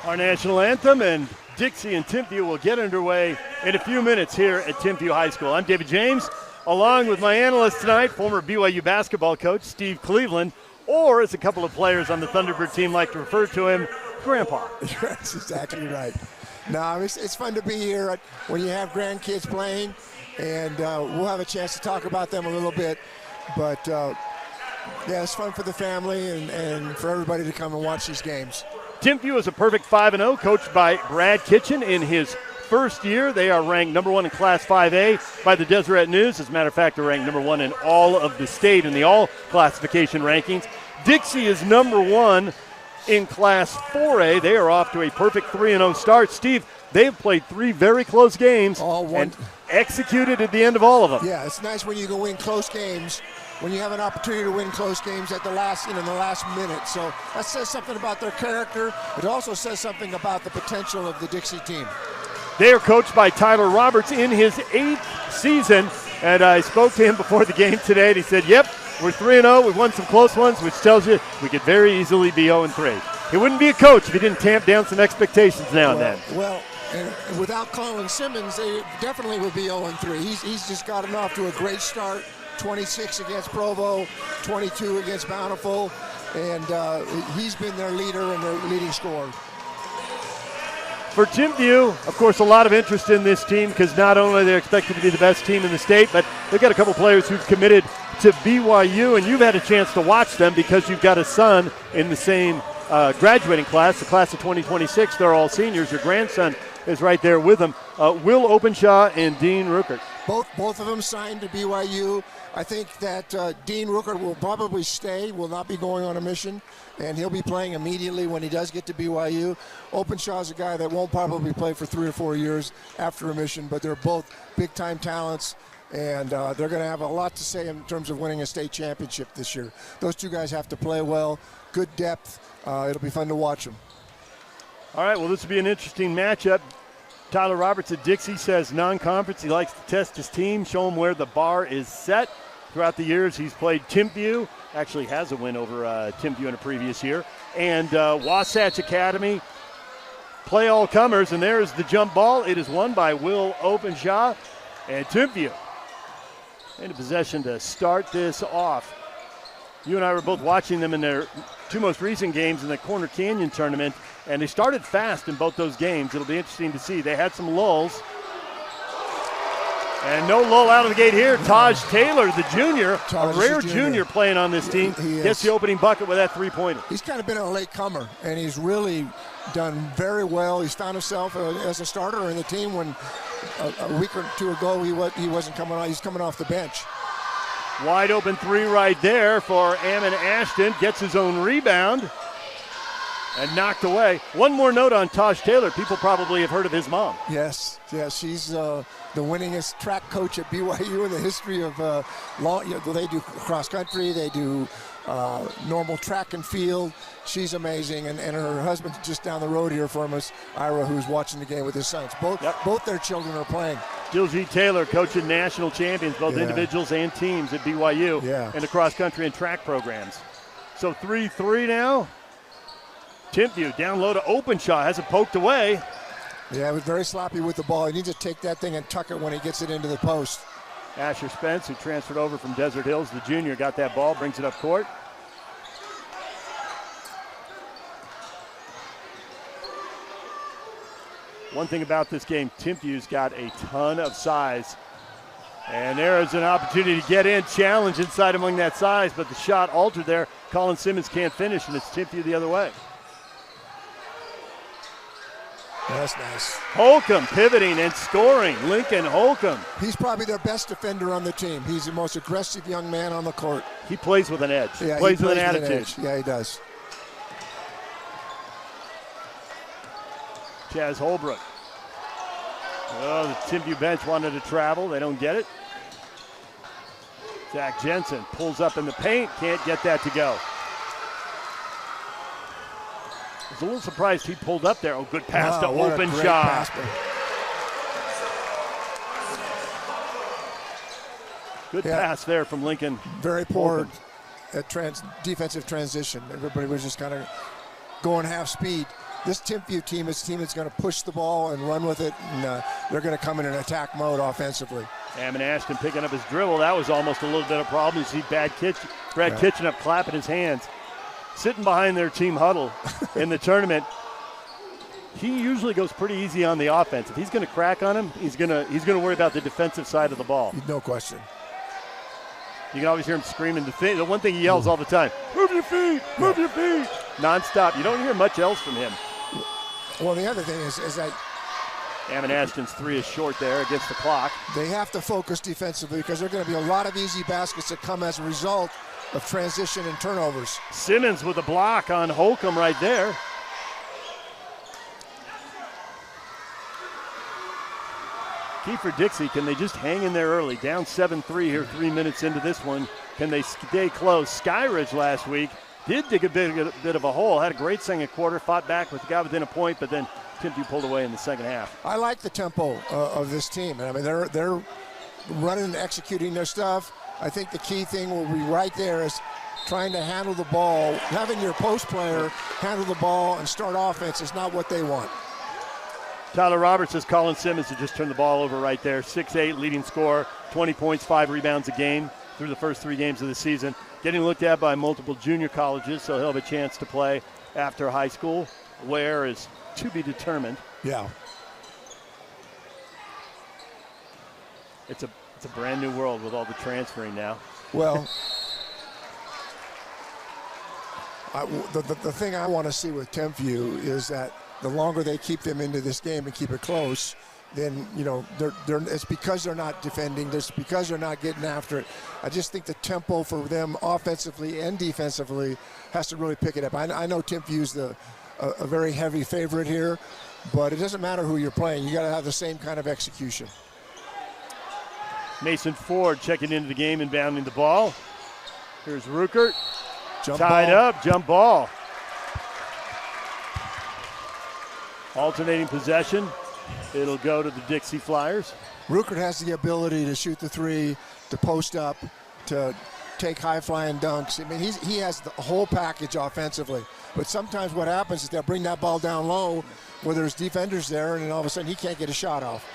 Our national anthem and Dixie and Timpview will get underway in a few minutes here at Timpview High School. I'm David James, along with my analyst tonight, former BYU basketball coach Steve Cleveland, or as a couple of players on the Thunderbird team like to refer to him, Grandpa. That's exactly right. No, it's fun to be here when you have grandkids playing, and we'll have a chance to talk about them a little bit. But, yeah, it's fun for the family and for everybody to come and watch these games. Timpview is a perfect 5-0, coached by Brad Kitchen in his first year. They are ranked number 1 in Class 5A by the Deseret News. As a matter of fact, they're ranked number 1 in all of the state in the all classification rankings. Dixie is number 1 in Class 4A. They are off to a perfect 3-0 start. Steve, they've played 3 very close games and executed at the end of all of them. Yeah, it's nice when you can win close games, when you have an opportunity to win close games at the last minute. So that says something about their character. It also says something about the potential of the Dixie team. They are coached by Tyler Roberts in his 8th season, and I spoke to him before the game today, and he said, yep, we're 3-0. We've won some close ones, which tells you we could very easily be 0-3. He wouldn't be a coach if he didn't tamp down some expectations now and then. Well, and without Colin Simmons, they definitely would be 0-3. He's just gotten off to a great start. 26 against Provo, 22 against Bountiful, and he's been their leader and their leading scorer. For Timpview, of course, a lot of interest in this team because not only are they expected to be the best team in the state, but they've got a couple players who've committed to BYU, and you've had a chance to watch them because you've got a son in the same graduating class, the class of 2026. They're all seniors. Your grandson is right there with them. Will Openshaw and Dean Ruckert. Both of them signed to BYU. I think that Dean Ruckert will probably stay, will not be going on a mission, and he'll be playing immediately when he does get to BYU. Openshaw's a guy that won't probably play for 3 or 4 years after a mission, but they're both big-time talents, and they're going to have a lot to say in terms of winning a state championship this year. Those two guys have to play well, good depth. It'll be fun to watch them. All right, well, this will be an interesting matchup. Tyler Roberts at Dixie says non-conference. He likes to test his team, show him where the bar is set. Throughout the years, he's played Timpview, actually has a win over Timpview in a previous year, and Wasatch Academy. Play all comers, and there's the jump ball. It is won by Will Openshaw, and Timpview into possession to start this off. You and I were both watching them in their 2 most recent games in the Corner Canyon tournament, and they started fast in both those games. It'll be interesting to see. They had some lulls. And no lull out of the gate here. Taj Taylor, the junior, a rare junior playing on this team, gets the opening bucket with that 3-pointer. He's kind of been a late comer, and he's really done very well. He's found himself as a starter in the team when a week or 2 ago he wasn't coming on. He's coming off the bench. Wide open 3 right there for Ammon Ashton. Gets his own rebound and knocked away. One more note on Taj Taylor. People probably have heard of his mom. Yes, she's the winningest track coach at BYU in the history of they do cross country, they do normal track and field. She's amazing, and her husband's just down the road here from us, Ira, who's watching the game with his sons. Both their children are playing. Jill G. Taylor coaching national champions, both individuals and teams at BYU in the cross country and track programs. So 3-3 now. Timpview down low to Openshaw, has it poked away. Yeah, he was very sloppy with the ball. He needs to take that thing and tuck it when he gets it into the post. Asher Spence, who transferred over from Desert Hills, the junior, got that ball, brings it up court. One thing about this game, Timpview's got a ton of size. And there is an opportunity to get in, challenge inside among that size, but the shot altered there. Colin Simmons can't finish, and it's Timpview the other way. That's nice. Holcomb pivoting and scoring. Lincoln Holcomb. He's probably their best defender on the team. He's the most aggressive young man on the court. He plays with an edge. Yeah, he plays with an attitude. Yeah, he does. Chaz Holbrook. Oh, the Timpview bench wanted to travel. They don't get it. Zach Jensen pulls up in the paint. Can't get that to go. I was a little surprised he pulled up there. Oh, good pass to Openshaw. Good pass there from Lincoln. Very poor at defensive transition. Everybody was just kind of going half speed. this Timpview team is a team that's going to push the ball and run with it, and they're going to come in an attack mode offensively. Ammon Ashton picking up his dribble. That was almost a little bit of a problem. You see Brad Kitchen up clapping his hands. Sitting behind their team huddle in the tournament, he usually goes pretty easy on the offense. If he's going to crack on him, he's going to worry about the defensive side of the ball. No question. You can always hear him screaming. The one thing he yells all the time, move your feet, move your feet, nonstop. You don't hear much else from him. Well, the other thing is that Ammon Ashton's three is short there against the clock. They have to focus defensively because there are going to be a lot of easy baskets that come as a result of transition and turnovers. Simmons with a block on Holcomb right there. Key for Dixie, can they just hang in there early? Down 7-3 here, 3 minutes into this one. Can they stay close? Skyridge last week did dig a bit of a hole, had a great second quarter, fought back with the guy within a point, but then Timpview pulled away in the second half. I like the tempo of this team. I mean, they're running and executing their stuff. I think the key thing will be right there is trying to handle the ball. Having your post player handle the ball and start offense is not what they want. Tyler Roberts says Colin Simmons to just turn the ball over right there. 6'8", leading scorer, 20 points, 5 rebounds a game through the first 3 games of the season. Getting looked at by multiple junior colleges, so he'll have a chance to play after high school. Where is to be determined. Yeah. It's a brand new world with all the transferring now. Well, the thing I want to see with Timpview is that the longer they keep them into this game and keep it close, then, you know, it's because they're not defending. It's because they're not getting after it. I just think the tempo for them offensively and defensively has to really pick it up. I know Timpview's a very heavy favorite here, but it doesn't matter who you're playing. You got to have the same kind of execution. Mason Ford checking into the game and bounding the ball. Here's Ruckert. Jump tied ball. up, jump ball. Alternating possession. It'll go to the Dixie Flyers. Ruckert has the ability to shoot the three, to post up, to take high-flying dunks. I mean, he has the whole package offensively. But sometimes what happens is they'll bring that ball down low where there's defenders there, and then all of a sudden he can't get a shot off.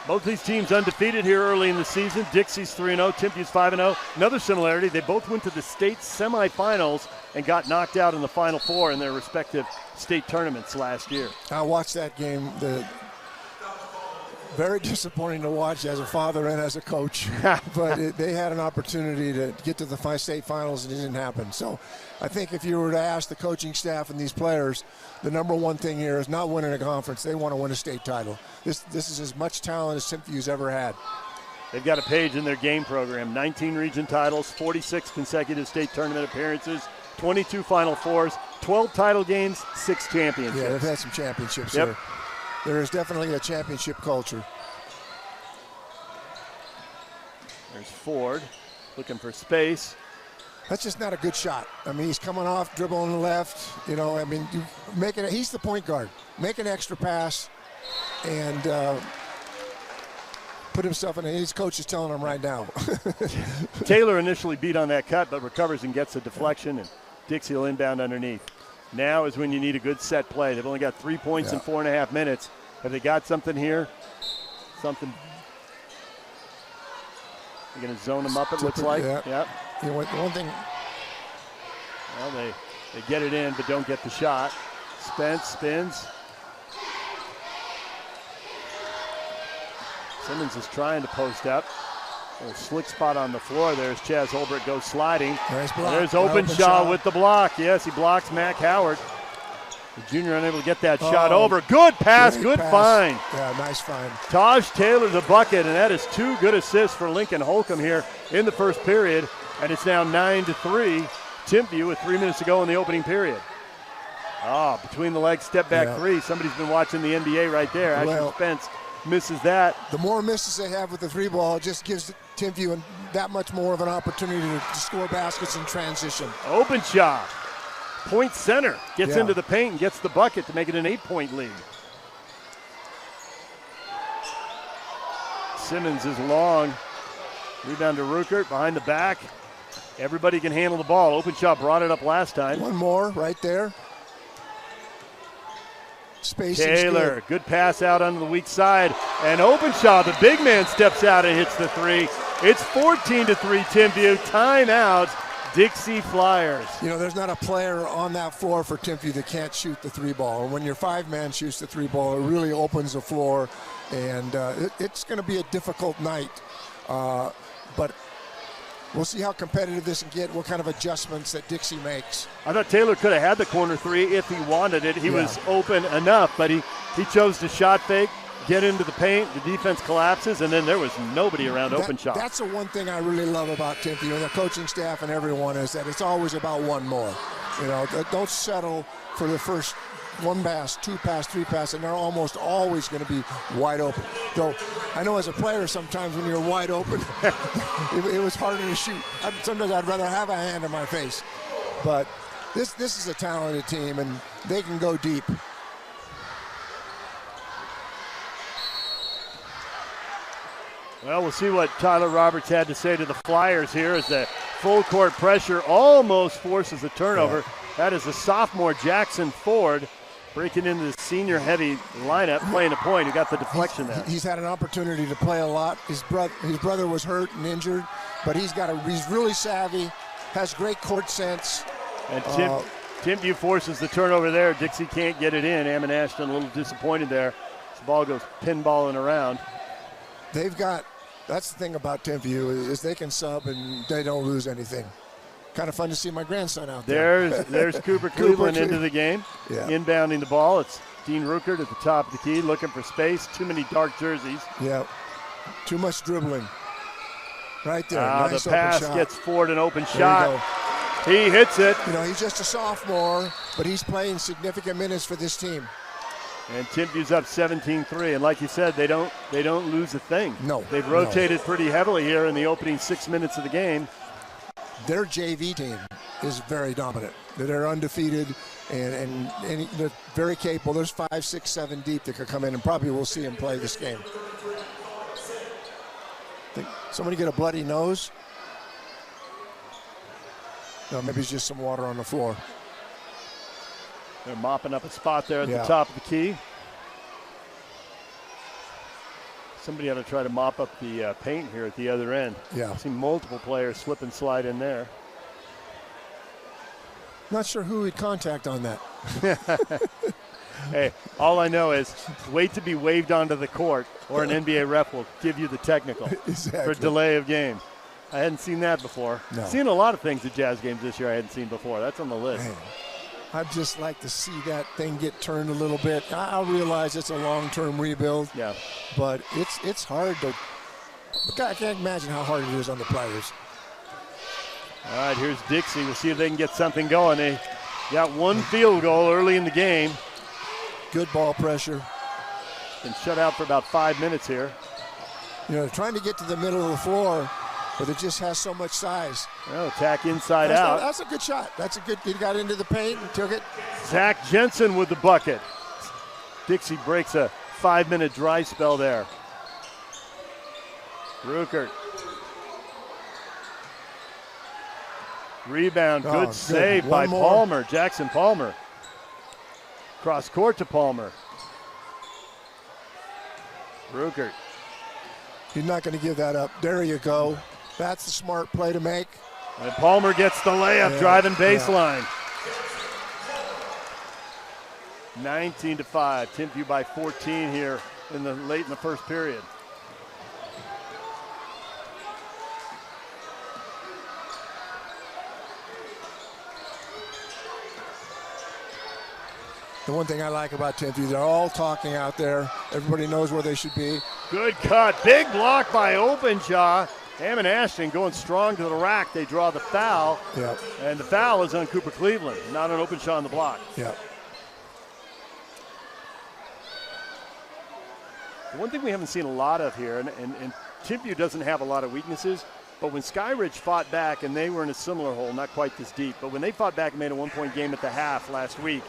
Both these teams undefeated here early in the season. Dixie's 3-0, Timpview's 5-0. Another similarity, they both went to the state semifinals and got knocked out in the Final Four in their respective state tournaments last year. I watched that game. Very disappointing to watch as a father and as a coach. But they had an opportunity to get to the state finals and it didn't happen. So I think if you were to ask the coaching staff and these players, the number one thing here is not winning a conference. They want to win a state title. This is as much talent as Timpview's ever had. They've got a page in their game program. 19 region titles, 46 consecutive state tournament appearances, 22 Final Fours, 12 title games, 6 championships. Yeah, they've had some championships here. There is definitely a championship culture. There's Ford looking for space. That's just not a good shot. I mean, he's coming off, dribbling on the left. You know, I mean, he's the point guard. Make an extra pass and put himself in. His coach is telling him right now. Taylor initially beat on that cut, but recovers and gets a deflection, and Dixie will inbound underneath. Now is when you need a good set play. They've only got 3 points in 4.5 minutes. Have they got something here? Something. You're going to zone them up, it looks like. Yeah. Yep. You know, one thing. Well, they get it in, but don't get the shot. Spence spins. Simmons is trying to post up. A little slick spot on the floor. There's Chaz Holbrook goes sliding. Nice block. There's Openshaw with the block. Yes, he blocks Mac Howard. The junior unable to get that shot over. Good pass, good find. Yeah, nice find. Taj Taylor the bucket, and that is 2 good assists for Lincoln Holcomb here in the first period. And it's now 9-3. Timpview with 3 minutes to go in the opening period. Between the legs, step back three. Somebody's been watching the NBA right there. Ashton Spence misses that. The more misses they have with the three ball, it just gives Timpview that much more of an opportunity to score baskets in transition. Openshaw, point center, gets into the paint and gets the bucket to make it an 8-point lead. Simmons is long. Rebound to Ruckert behind the back. Everybody can handle the ball. Openshaw brought it up last time. One more right there. Spacing's Taylor, good. good pass out on the weak side. And Openshaw, the big man, steps out and hits the three. It's 14-3 Timpview. Timeout, Dixie Flyers. You know, there's not a player on that floor for Timpview that can't shoot the three ball. And when your five-man shoots the three ball, it really opens the floor. And it's going to be a difficult night. But we'll see how competitive this can get, what kind of adjustments that Dixie makes. I thought Taylor could have had the corner three if he wanted it. He was open enough, but he chose to shot fake, get into the paint, the defense collapses, and then there was nobody around Openshaw. That's the one thing I really love about Timpview and the coaching staff and everyone is that it's always about one more. You know, don't settle for the first one pass, two pass, three pass, and they're almost always going to be wide open. Though I know as a player sometimes when you're wide open, it was harder to shoot. Sometimes I'd rather have a hand in my face. But this is a talented team, and they can go deep. Well, we'll see what Tyler Roberts had to say to the Flyers here as the full court pressure almost forces a turnover. Yeah. That is the sophomore Jackson Ford breaking into the senior-heavy lineup, playing a point. He got the deflection there. He's had an opportunity to play a lot. His brother was hurt and injured, but he's really savvy, has great court sense. And Timpview forces the turnover there. Dixie can't get it in. Ammon Ashton a little disappointed there. The ball goes pinballing around. That's the thing about Timpview is they can sub and they don't lose anything. Kind of fun to see my grandson out there. There's Cooper Cleveland into the game, inbounding the ball. It's Dean Ruckert at the top of the key, looking for space. Too many dark jerseys. Yeah, too much dribbling. Right there. Nice the pass shot. Gets Ford an open shot. He hits it. You know, he's just a sophomore, but he's playing significant minutes for this team. And Timpview's up 17-3, and like you said, they don't lose a thing. No. They've rotated pretty heavily here in the opening 6 minutes of the game. Their JV team is very dominant. They're undefeated and they're very capable. There's 5, 6, 7 deep that could come in, and probably we'll see them play this game. Think somebody get a bloody nose? No, maybe it's just some water on the floor. They're mopping up a spot there at the top of the key. Somebody ought to try to mop up the paint here at the other end. Yeah. I've seen multiple players slip and slide in there. Not sure who we'd contact on that. Hey, all I know is wait to be waved onto the court or an NBA ref will give you the technical for delay of game. I hadn't seen that before. No. Seen a lot of things at Jazz games this year I hadn't seen before. That's on the list. Man, I'd just like to see that thing get turned a little bit. I realize it's a long-term rebuild. Yeah. But it's hard to – I can't imagine how hard it is on the players. All right, here's Dixie. We'll see if they can get something going. They got one field goal early in the game. Good ball pressure. Been shut out for about 5 minutes here. You know, trying to get to the middle of the floor, but it just has so much size. Well, attack inside out. That's a good shot. That's a good – he got into the paint and took it. Zach Jensen with the bucket. Dixie breaks a 5-minute dry spell there. Ruckert. Rebound, good save by Palmer, Jackson Palmer. Cross court to Palmer. Ruckert. He's not going to give that up. There you go. That's the smart play to make. And Palmer gets the layup, driving baseline. 19-5, Timpview by 14 here late in the first period. The one thing I like about Timpview, they're all talking out there. Everybody knows where they should be. Good cut. Big block by Openshaw. Ammon Ashton going strong to the rack. They draw the foul. Yep. And the foul is on Cooper Cleveland, not on Openshaw on the block. Yep. The one thing we haven't seen a lot of here, and Timpview doesn't have a lot of weaknesses, but when Skyridge fought back, and they were in a similar hole, not quite this deep, but when they fought back and made a one-point game at the half last week,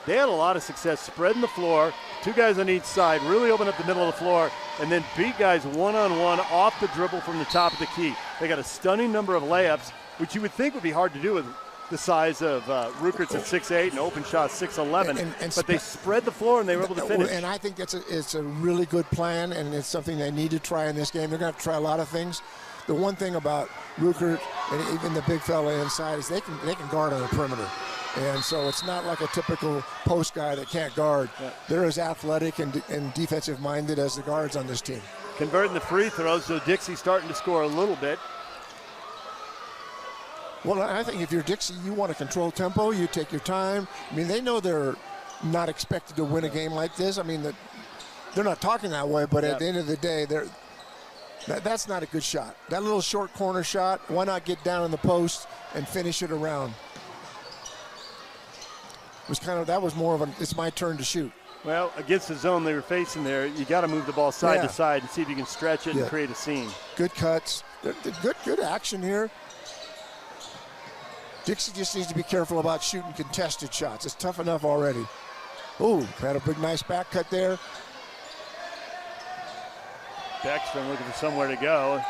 they had a lot of success spreading the floor, two guys on each side, really open up the middle of the floor, and then beat guys one-on-one off the dribble from the top of the key. They got a stunning number of layups, which you would think would be hard to do with the size of Ruckert's at 6'8", and Openshaw's 6'11", but they spread the floor and they were able to finish. And I think it's a really good plan, and it's something they need to try in this game. They're going to have to try a lot of things. The one thing about Ruckert and even the big fella inside is they can guard on the perimeter. And so it's not like a typical post guy that can't guard. Yeah. They're as athletic and defensive-minded as the guards on this team. Converting the free throws, so Dixie starting to score a little bit. Well, I think if you're Dixie, you want to control tempo. You take your time. I mean, they know they're not expected to win a game like this. I mean, they're not talking that way, but at the end of the day, that's not a good shot. That little short corner shot, why not get down in the post and finish it around? That was more of it's my turn to shoot. Well, against the zone they were facing there, you got to move the ball side to side and see if you can stretch it and create a seam. Good cuts. Good action here. Dixie just needs to be careful about shooting contested shots. It's tough enough already. Ooh, had a big, nice back cut there. Beckstrom looking for somewhere to go.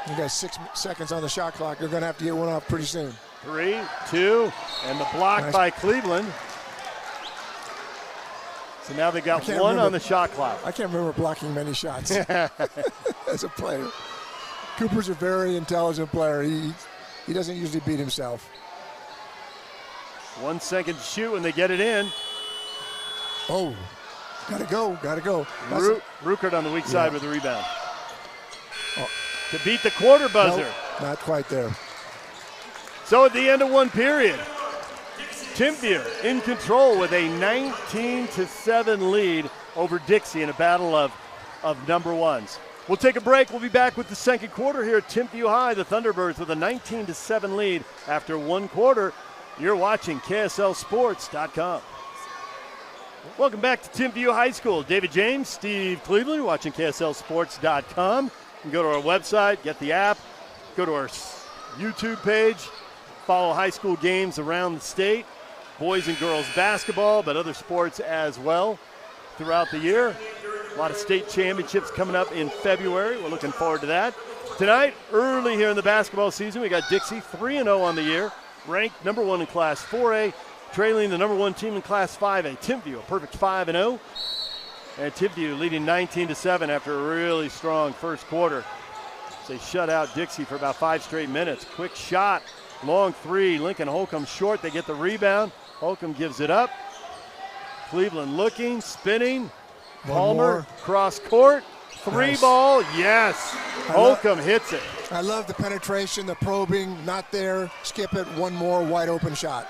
You got 6 seconds on the shot clock. You're going to have to get one off pretty soon. 3, 2, and the block by Cleveland. So now they got one on the shot clock. I can't remember blocking many shots as a player. Cooper's a very intelligent player. He doesn't usually beat himself. 1 second to shoot when they get it in. Oh, gotta go. Ruckert on the weak side with the rebound. Oh. To beat the quarter buzzer. Nope, not quite there. So at the end of one period, Timpview in control with a 19-7 lead over Dixie in a battle of number ones. We'll take a break. We'll be back with the second quarter here at Timpview High. The Thunderbirds with a 19-7 lead after one quarter. You're watching KSLSports.com. Welcome back to Timpview High School. David James, Steve Cleveland, watching KSLSports.com. You can go to our website, get the app, go to our YouTube page, follow high school games around the state, boys and girls basketball, but other sports as well throughout the year. A lot of state championships coming up in February. We're looking forward to that. Tonight, early here in the basketball season, we got Dixie 3-0 on the year, ranked number 1 in Class 4A, trailing the number 1 team in Class 5A, Timpview, a perfect 5-0. And Timpview leading 19-7 after a really strong first quarter. They shut out Dixie for about 5 straight minutes. Quick shot, long three, Lincoln Holcomb short. They get the rebound. Holcomb gives it up. Cleveland looking, spinning. Palmer, cross court, three ball, yes. Holcomb hits it. I love the penetration, the probing, not there, skip it, one more wide open shot.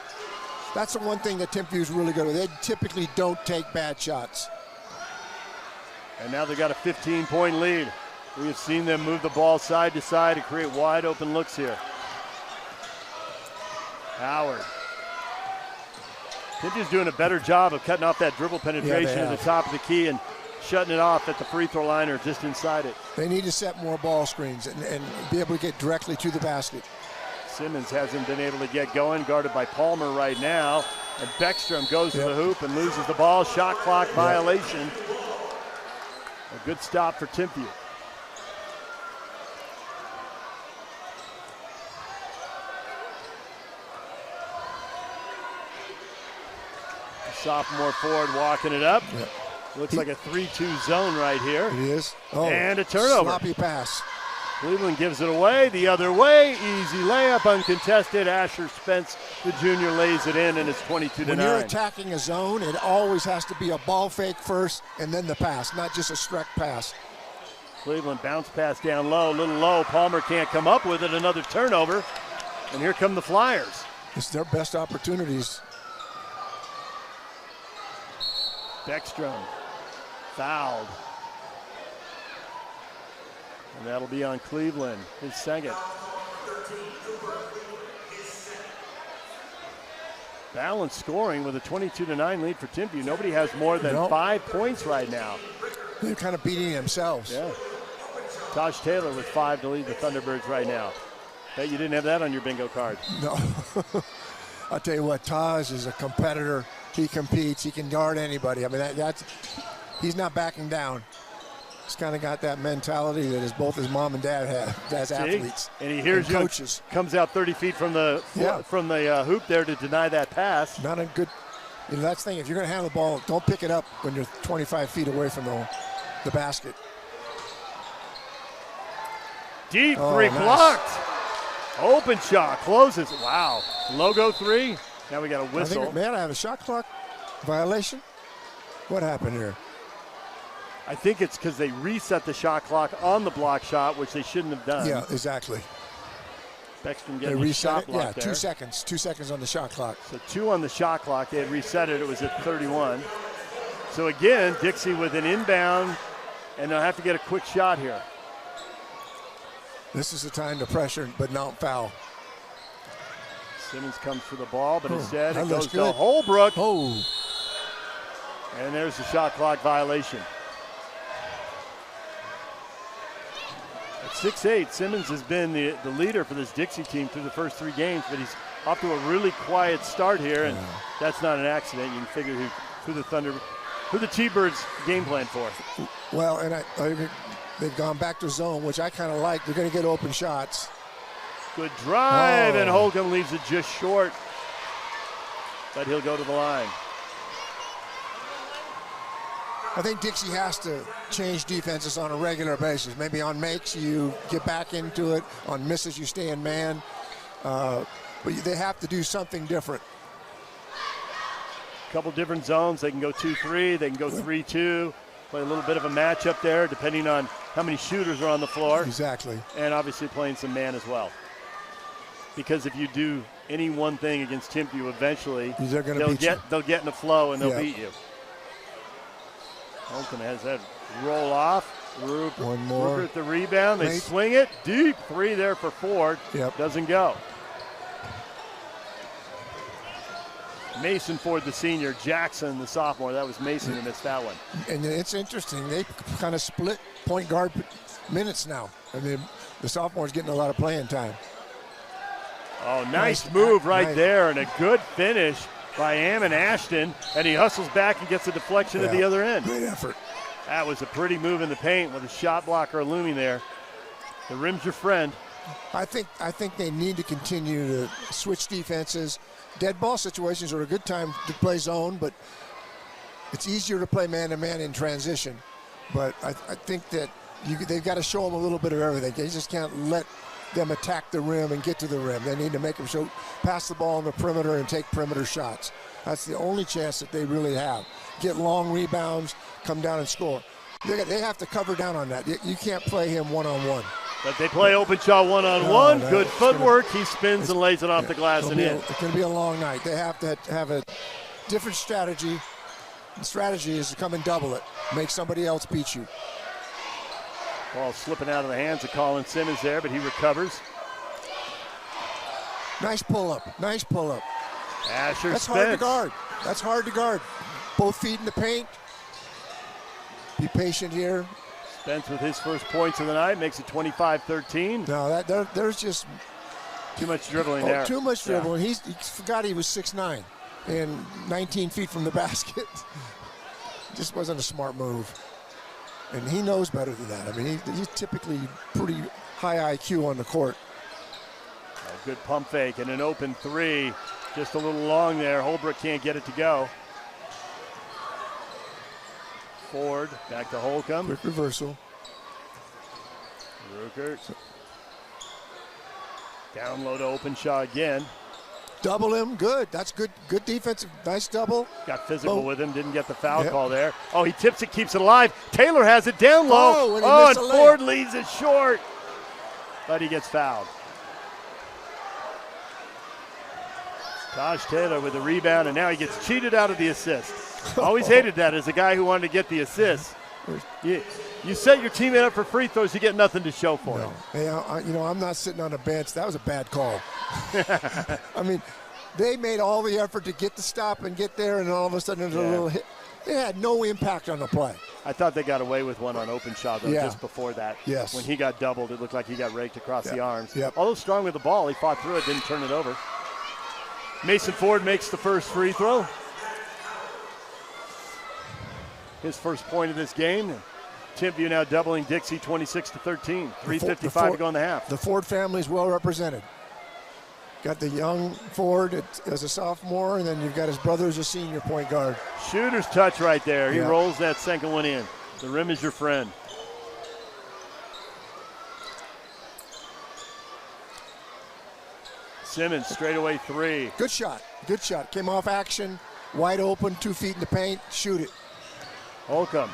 That's the one thing that Timpview's really good at. They typically don't take bad shots. And now they got a 15-point lead. We have seen them move the ball side to side and create wide open looks here. Howard. Timpview's doing a better job of cutting off that dribble penetration at the top of the key and shutting it off at the free throw line or just inside it. They need to set more ball screens and be able to get directly to the basket. Simmons hasn't been able to get going, guarded by Palmer right now. And Beckstrom goes to the hoop and loses the ball. Shot clock violation. A good stop for Timpview. Sophomore forward walking it up. Looks like a 3-2 zone right here. It is. And a turnover. Sloppy pass. Cleveland gives it away the other way. Easy layup, uncontested. Asher Spence, the junior, lays it in, and it's 22-9. When you're attacking a zone, it always has to be a ball fake first and then the pass, not just a strike pass. Cleveland bounce pass down low, a little low. Palmer can't come up with it. Another turnover. And here come the Flyers. It's their best opportunities. Beckstrom fouled. And that'll be on Cleveland, his second. Balanced scoring with a 22-9 lead for Timpview. Nobody has more than 5 points right now. They're kind of beating themselves. Yeah. Tosh Taylor with 5 to lead the Thunderbirds right now. Bet you didn't have that on your bingo card. No. I'll tell you what, Taj is a competitor. He competes. He can guard anybody. I mean, he's not backing down. He's kind of got that mentality that both his mom and dad have as athletes. And he hears and coaches. Comes out 30 feet from the hoop there to deny that pass. Not a good. That's the thing. If you're going to handle the ball, don't pick it up when you're 25 feet away from the basket. Deep three blocked. Open shot closes. Wow. Logo three. Now we got a whistle. I think, man, I have a shot clock violation. What happened here? I think it's because they reset the shot clock on the block shot, which they shouldn't have done. Yeah, exactly. Beckstrom getting the shot block there. 2 seconds. 2 seconds on the shot clock. So 2 on the shot clock. They had reset it. It was at 31. So again, Dixie with an inbound, and they'll have to get a quick shot here. This is the time to pressure, but not foul. Simmons comes for the ball, but instead it goes to good. Holbrook. Oh. And there's the shot clock violation. At 6'8", Simmons has been the leader for this Dixie team through the first 3 games, but he's off to a really quiet start here, and that's not an accident. You can figure who the T-Birds game plan for. Well, and they've gone back to zone, which I kind of like. They're going to get open shots. Good drive, and Holcomb leaves it just short, but he'll go to the line. I think Dixie has to change defenses on a regular basis. Maybe on makes you get back into it, on misses you stay in man. But they have to do something different. A couple different zones. They can go 2-3. They can go 3-2. Play a little bit of a matchup there, depending on how many shooters are on the floor. Exactly. And obviously playing some man as well. Because if you do any one thing against Timpview, eventually they'll get in the flow and they'll beat you. Holcomb has that roll off. One more. Rupert the rebound. They swing it. Deep 3 there for Ford. Doesn't go. Mason Ford, the senior. Jackson, the sophomore. That was Mason who missed that one. And it's interesting. They kind of split point guard minutes now. I mean, the sophomore's getting a lot of playing time. Oh, nice move right there, and a good finish by Ammon Ashton, and he hustles back and gets a deflection at the other end. Great effort. That was a pretty move in the paint with a shot blocker looming there. The rim's your friend. I think they need to continue to switch defenses. Dead ball situations are a good time to play zone, but it's easier to play man-to-man in transition. But I think that they've got to show them a little bit of everything. They just can't let them attack the rim and get to the rim. They need to make them pass the ball on the perimeter and take perimeter shots. That's the only chance that they really have. Get long rebounds, come down and score. They have to cover down on that. You can't play him one-on-one. But they play open shot one-on-one. Good footwork. He spins and lays it off the glass and in. It's going to be a long night. They have to have a different strategy. The strategy is to come and double it. Make somebody else beat you. Ball slipping out of the hands of Colin Simmons there, but he recovers. Nice pull-up. Nice pull-up. Asher That's Spence. hard to guard. That's hard to guard. Both feet in the paint. Be patient here. Spence with his first points of the night makes it 25-13. No, there's just too much dribbling there. Too much dribbling. He forgot he was 6'9" and 19 feet from the basket. Just wasn't a smart move. And he knows better than that. I mean, he's typically pretty high IQ on the court. A good pump fake and an open 3. Just a little long there. Holbrook can't get it to go. Ford back to Holcomb. Quick reversal. Rukert. Down low to Openshaw again. Double him. Good. That's good. Good defensive. Nice double. Got physical with him. Didn't get the foul call there. Oh, he tips it, keeps it alive. Taylor has it down low. And Ford leaves it short. But he gets fouled. Taj Taylor with the rebound, and now he gets cheated out of the assist. Always hated that as a guy who wanted to get the assist. You set your teammate up for free throws, you get nothing to show for it. Hey, I'm not sitting on a bench. That was a bad call. I mean, they made all the effort to get the stop and get there, and all of a sudden there's a little hit. They had no impact on the play. I thought they got away with one on Openshaw, though, just before that. Yes. When he got doubled, it looked like he got raked across the arms. Yep. Although strong with the ball, he fought through it, didn't turn it over. Mason Ford makes the first free throw. His first point of this game. Timpview now doubling Dixie 26-13. 3:55 to go in the half. The Ford family is well represented. Got the young Ford as a sophomore, and then you've got his brother as a senior point guard. Shooter's touch right there. He Yeah. rolls that second one in. The rim is your friend. Simmons, straightaway three. Good shot. Good shot. Came off action, wide open, 2 feet in the paint. Shoot it. Holcomb.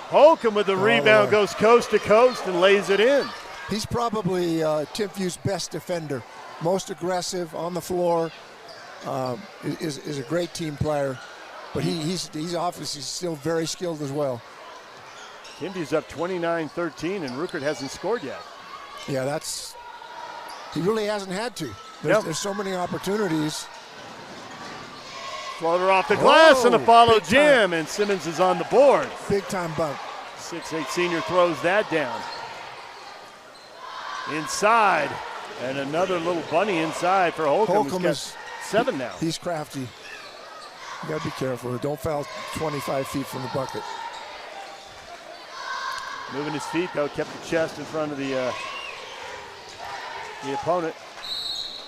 Holcomb with the rebound, goes coast to coast and lays it in. He's probably Timpview's best defender. Most aggressive on the floor. Is a great team player. But he's obviously still very skilled as well. Timpview's up 29-13, and Ruckert hasn't scored yet. Yeah, he really hasn't had to. There's so many opportunities. Floater off the glass and a follow jam, and Simmons is on the board. Big time bump. 6'8" senior throws that down. Inside, and another little bunny inside for Holcomb. Holcomb is 7 now. He's crafty. You got to be careful. Don't foul 25 feet from the bucket. Moving his feet, though, kept the chest in front of the opponent.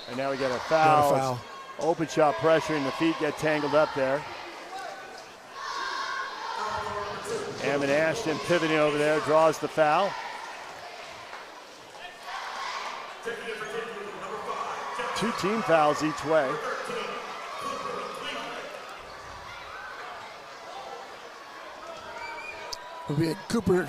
And now we got a foul. Got a foul. Open shot pressure, and the feet get tangled up there. Ammon Ashton pivoting over there, draws the foul. Two team fouls each way. Cooper,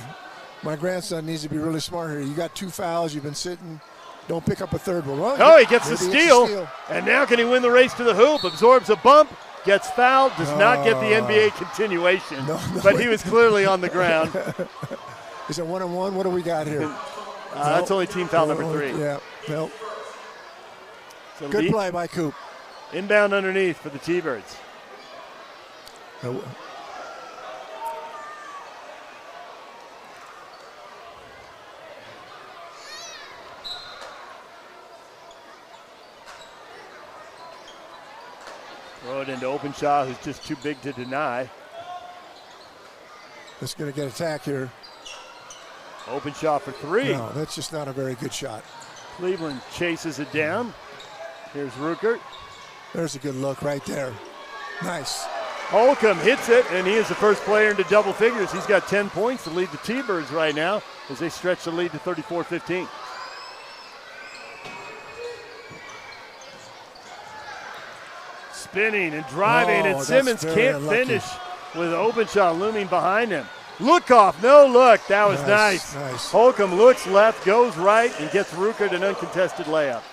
my grandson, needs to be really smart here. You got 2 fouls. You've been sitting. Don't pick up a third one. Oh, he gets the steal. And now can he win the race to the hoop? Absorbs a bump, gets fouled, does not get the NBA continuation. But he was clearly on the ground. Is it 1-on-1? What do we got here? That's only team foul number 3. Yeah, nope. So good play by Coop. Inbound underneath for the T-Birds. Throw it into Openshaw, who's just too big to deny. It's going to get attacked here. Openshaw for 3. No, that's just not a very good shot. Cleveland chases it down. Here's Ruckert. There's a good look right there. Nice. Holcomb hits it, and he is the first player into double figures. He's got 10 points to lead the T-Birds right now as they stretch the lead to 34-15. Spinning and driving, and Simmons can't finish with Openshaw looming behind him. Look off, no look. That was nice. Holcomb looks left, goes right, and gets Ruckert an uncontested layup.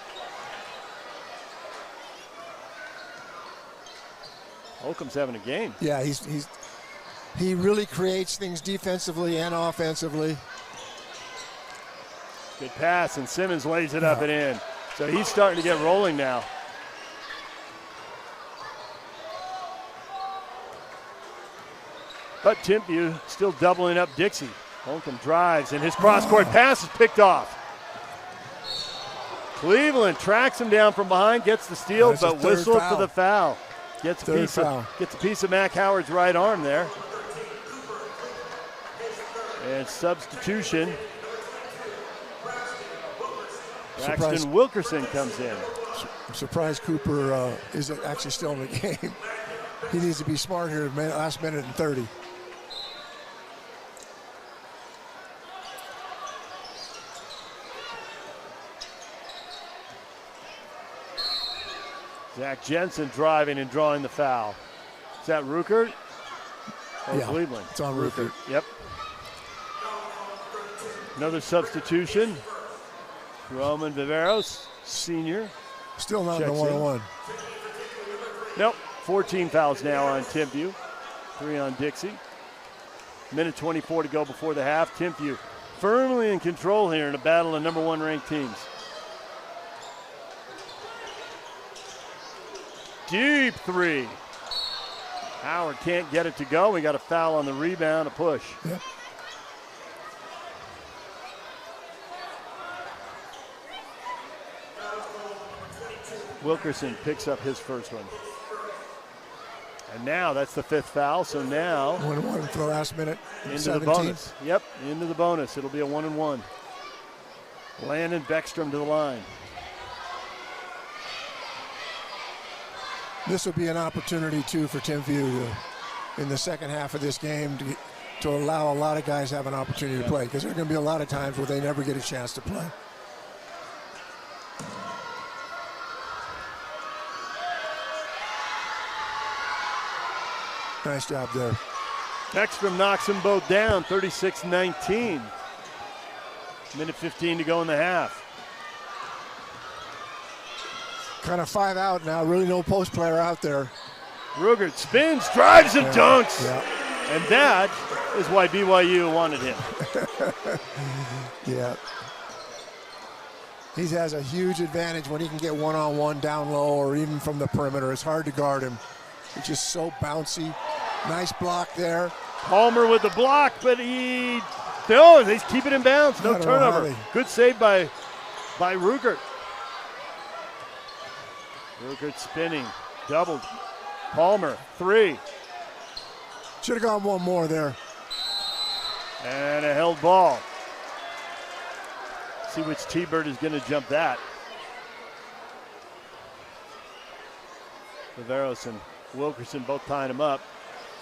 Holcomb's having a game. Yeah, he really creates things defensively and offensively. Good pass, and Simmons lays it up and in. So he's starting to get rolling now. But Timpview still doubling up Dixie. Holcomb drives, and his cross-court pass is picked off. Cleveland tracks him down from behind, gets the steal, but whistled for the foul. Gets a piece of Mac Howard's right arm there. And substitution. Braxton Wilkerson comes in. I'm surprised Cooper isn't actually still in the game. He needs to be smart here, last minute and 30. Zach Jensen driving and drawing the foul. Is that Ruckert? Or Cleveland? It's on Ruckert. Yep. Another substitution. Roman Viveros, senior. Still not in the 1-on-1. Nope. 14 fouls now on Timpview. 3 on Dixie. Minute 24 to go before the half. Timpview firmly in control here in a battle of number 1 ranked teams. Deep 3. Howard can't get it to go. We got a foul on the rebound, a push. Yep. Wilkerson picks up his first one. And now that's the 5th foul, so now 1-1 for the last minute. into 17. the bonus. Yep, into the bonus. It'll be a 1-1. Landon Beckstrom to the line. This will be an opportunity, too, for Timpview in the second half of this game to allow a lot of guys to have an opportunity to play, because there are going to be a lot of times where they never get a chance to play. Nice job there. Beckstrom knocks them both down, 36-19. Minute 15 to go in the half. Kind of 5 out now, really no post player out there. Rugert spins, drives, and dunks. Yeah. And that is why BYU wanted him. Yeah. He has a huge advantage when he can get one-on-one down low or even from the perimeter. It's hard to guard him. He's just so bouncy. Nice block there. Palmer with the block, but they keep it in bounds. No turnover. Good save by Rugert. Rugert spinning, doubled. Palmer, 3. Should have gone one more there. And a held ball. See which T-Bird is going to jump that. Riveros and Wilkerson both tying him up.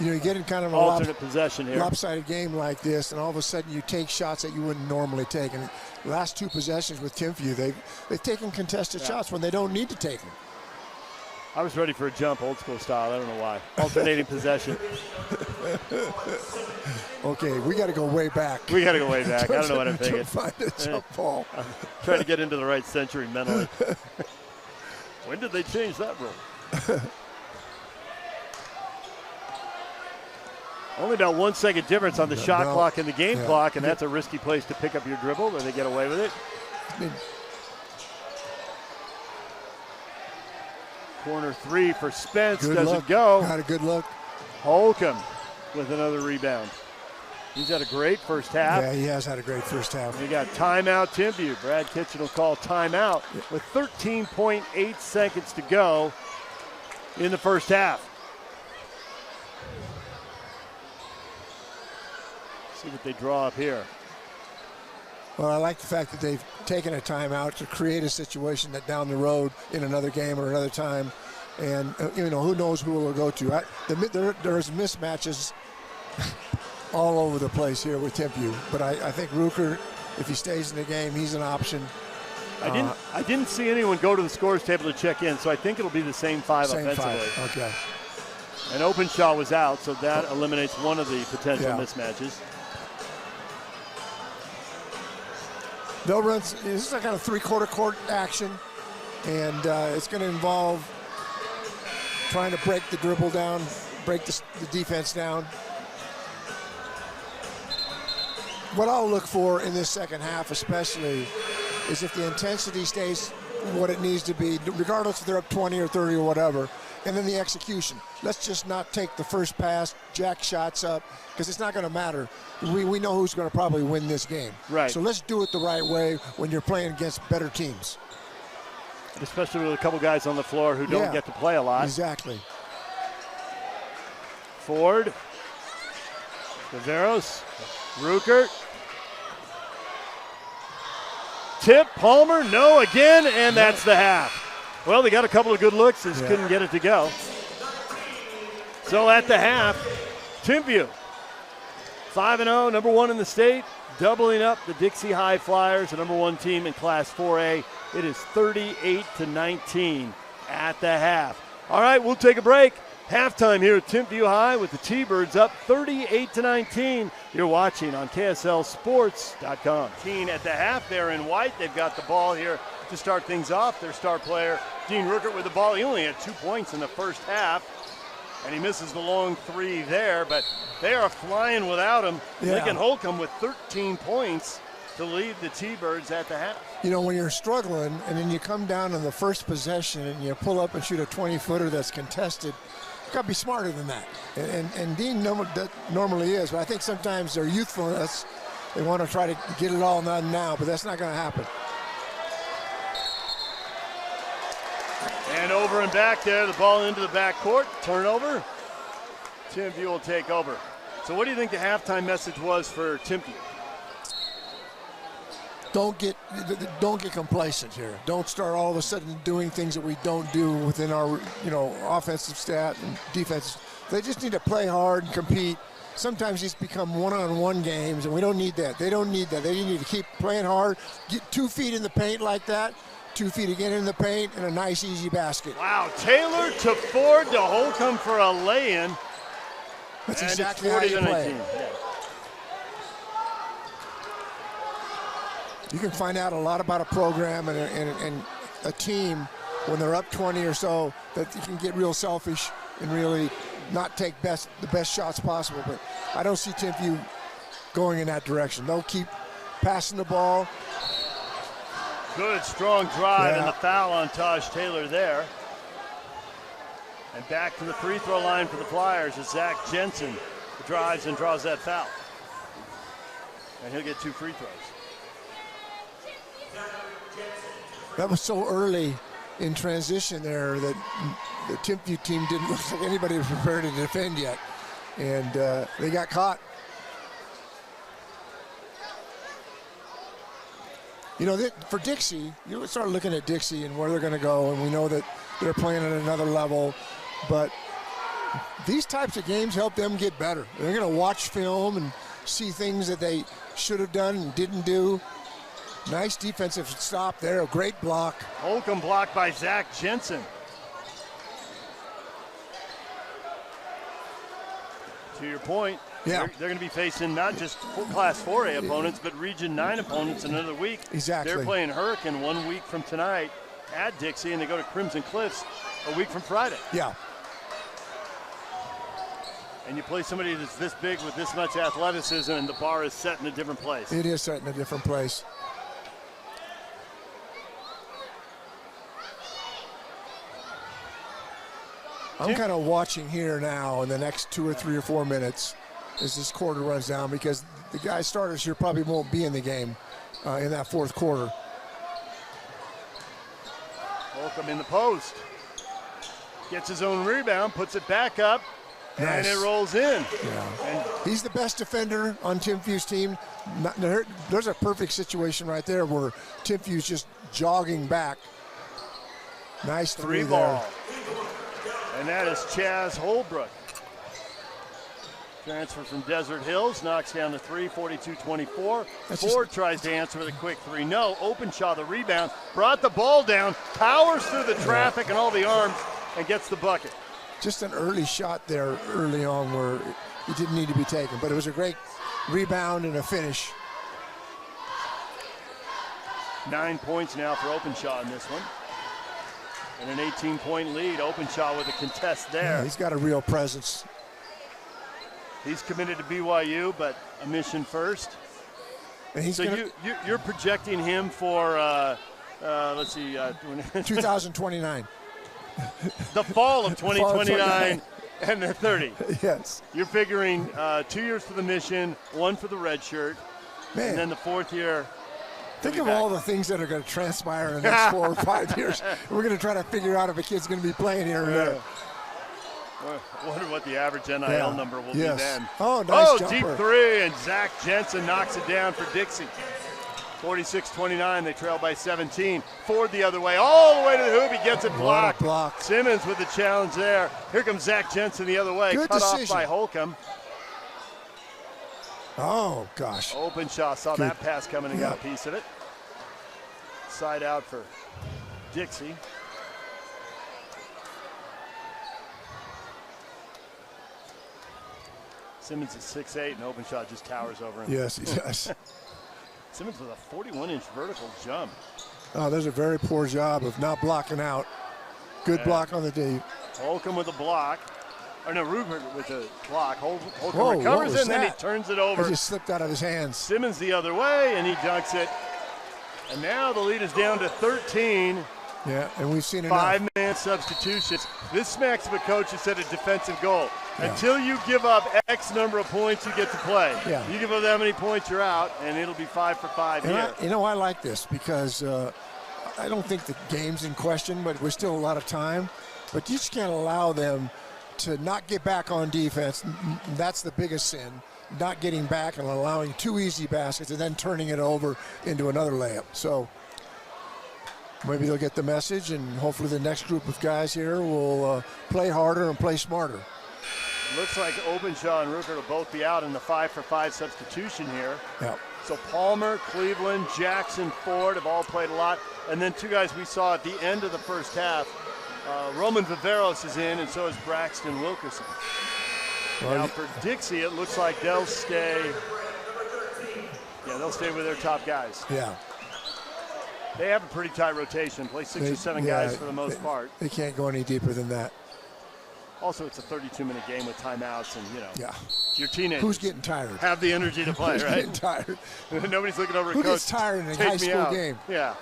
You know, you get in kind of a alternate possession here. Lopsided game like this, and all of a sudden you take shots that you wouldn't normally take. And the last 2 possessions with Timpview, they've taken contested shots when they don't need to take them. I was ready for a jump, old school style. I don't know why. Alternating possession. Okay, we got to go way back. We got to go way back. I don't know what I'm thinking. Find a jump ball. I'm trying to get into the right century mentally. When did they change that rule? Only about 1 second difference on the shot clock and the game clock, and that's a risky place to pick up your dribble, but they get away with it. Corner 3 for Spence. Doesn't go. Had a good look. Holcomb with another rebound. He's had a great first half. Yeah, he has had a great first half. We got timeout Timpview. Brad Kitchen will call timeout with 13.8 seconds to go in the first half. See what they draw up here. Well, I like the fact that they've taken a timeout to create a situation that down the road in another game or another time, and who knows who we'll go to. There's mismatches all over the place here with Timpview, but I think Rugert, if he stays in the game, he's an option. I didn't see anyone go to the scores table to check in, so I think it'll be the same 5 offensively. Okay. And Openshaw was out, so that eliminates one of the potential mismatches. They'll run. This is a kind of 3/4 court action, and it's going to involve trying to break the dribble down, break the defense down. What I'll look for in this second half especially is if the intensity stays what it needs to be, regardless if they're up 20 or 30 or whatever, and then the execution. Let's just not take the first pass, jack shots up, because it's not going to matter. We know who's going to probably win this game. Right. So let's do it the right way when you're playing against better teams. Especially with a couple guys on the floor who don't get to play a lot. Exactly. Ford, Riveros, Rugert. Tip, Palmer, no again, and that's the half. Well, they got a couple of good looks, just couldn't get it to go. So at the half, Timpview, 5-0, number 1 in the state, doubling up the Dixie High Flyers, the number 1 team in Class 4A. It is 38-19 at the half. All right, we'll take a break. Halftime here at Timpview High with the T-Birds up 38-19. You're watching on KSLSports.com. At the half there in white. They've got the ball here to start things off. Their star player, Dean Rugert, with the ball. He only had 2 points in the first half, and he misses the long 3 there, but they are flying without him. Lincoln Holcomb with 13 points to lead the T-Birds at the half. You know, when you're struggling and then you come down on the first possession and you pull up and shoot a 20-footer that's contested, you've got to be smarter than that. And Dean normally is, but I think sometimes their youthfulness, they want to try to get it all done now, but that's not going to happen. And over and back there, the ball into the backcourt. Turnover. Timpview will take over. So what do you think the halftime message was for Timpview? Don't get complacent here. Don't start all of a sudden doing things that we don't do within our, offensive stat and defense. They just need to play hard and compete. Sometimes these become one-on-one games, and we don't need that. They don't need that. They need to keep playing hard, get 2 feet in the paint like that, 2 feet again in the paint, and a nice, easy basket. Wow, Taylor to Ford to Holcomb for a lay-in. That's and exactly it's 40 how you to play. 19. Yeah. You can find out a lot about a program and a team when they're up 20 or so, that you can get real selfish and really not take the best shots possible. But I don't see Timpview going in that direction. They'll keep passing the ball. Good, strong drive, and the foul on Taj Taylor there. And back to the free throw line for the Flyers as Zach Jensen drives and draws that foul. And he'll get 2 free throws. That was so early in transition there that the Timpview team didn't look like anybody was prepared to defend yet. And they got caught. For Dixie, you start looking at Dixie and where they're going to go, and we know that they're playing at another level. But these types of games help them get better. They're going to watch film and see things that they should have done and didn't do. Nice defensive stop there, a great block. Holcomb blocked by Zach Jensen. To your point, they're going to be facing not just Class 4A opponents, but Region 9 opponents in another week. Exactly. They're playing Hurricane 1 week from tonight at Dixie, and they go to Crimson Cliffs a week from Friday. Yeah. And you play somebody that's this big with this much athleticism, and the bar is set in a different place. It is set in a different place. I'm kind of watching here now in the next 2 or 3 or 4 minutes as this quarter runs down, because the guys starters here probably won't be in the game in that 4th quarter. Holcomb in the post. Gets his own rebound, puts it back up, and it rolls in. Yeah. And he's the best defender on Timpview's team. There's a perfect situation right there where Timpview's just jogging back. Nice three ball. there. And that is Chaz Holbrook. Transfer from Desert Hills, knocks down the 3, 42-24. Ford tries to answer with a quick 3. No, Openshaw the rebound, brought the ball down, powers through the traffic and all the arms, and gets the bucket. Just an early shot there early on where it didn't need to be taken, but it was a great rebound and a finish. 9 points now for Openshaw in this one. And an 18-point lead. Openshaw with a contest there. Yeah, he's got a real presence. He's committed to BYU, but a mission first. And he's so you're projecting him for, let's see. 2029. The fall of 2029 and the 30. Yes. You're figuring 2 years for the mission, 1 for the red shirt, and then the 4th year. Think of all the things that are going to transpire in the next 4 or 5 years. We're going to try to figure out if a kid's going to be playing here or there. I wonder what the average NIL number will be then. Oh, nice jumper. Deep 3, and Zach Jensen knocks it down for Dixie. 46-29, they trail by 17. Ford the other way, all the way to the hoop. He gets it blocked. Simmons with the challenge there. Here comes Zach Jensen the other way. Good Cut decision. Off by Holcomb. Oh, gosh. Openshaw saw that pass coming and got a piece of it. Side out for Dixie. Simmons is 6'8", and Openshaw just towers over him. Yes, he does. Simmons with a 41-inch vertical jump. Oh, there's a very poor job of not blocking out. Good block on the D. Holcomb with a block. Or no, Rupert with a block. Holcomb recovers it, and then he turns it over. It just slipped out of his hands. Simmons the other way, and he dunks it. And now the lead is down to 13. Yeah, and we've seen enough. 5-man substitutions. This smacks of a coach who set a defensive goal. Yeah. Until you give up X number of points, you get to play. Yeah. You give up that many points, you're out, and it'll be 5 for 5 here. I like this because I don't think the game's in question, but we're still a lot of time. But you just can't allow them to not get back on defense. That's the biggest sin. Not getting back and allowing 2 easy baskets and then turning it over into another layup. So maybe they'll get the message, and hopefully the next group of guys here will play harder and play smarter. Looks like Openshaw and Rooker will both be out in the 5-for-5 substitution here. Yeah. So Palmer, Cleveland, Jackson, Ford have all played a lot. And then 2 guys we saw at the end of the first half. Roman Viveros is in, and so is Braxton Wilkerson. Well, now for Dixie, it looks like they'll stay. Yeah, they'll stay with their top guys. Yeah. They have a pretty tight rotation. Play 6 or 7 guys for the most part. They can't go any deeper than that. Also, it's a 32-minute game with timeouts, and yeah. Your teenagers. Who's getting tired? Have the energy to play, Who's right? Getting tired. Nobody's looking over at Who coach. gets tired in a high school game? Yeah.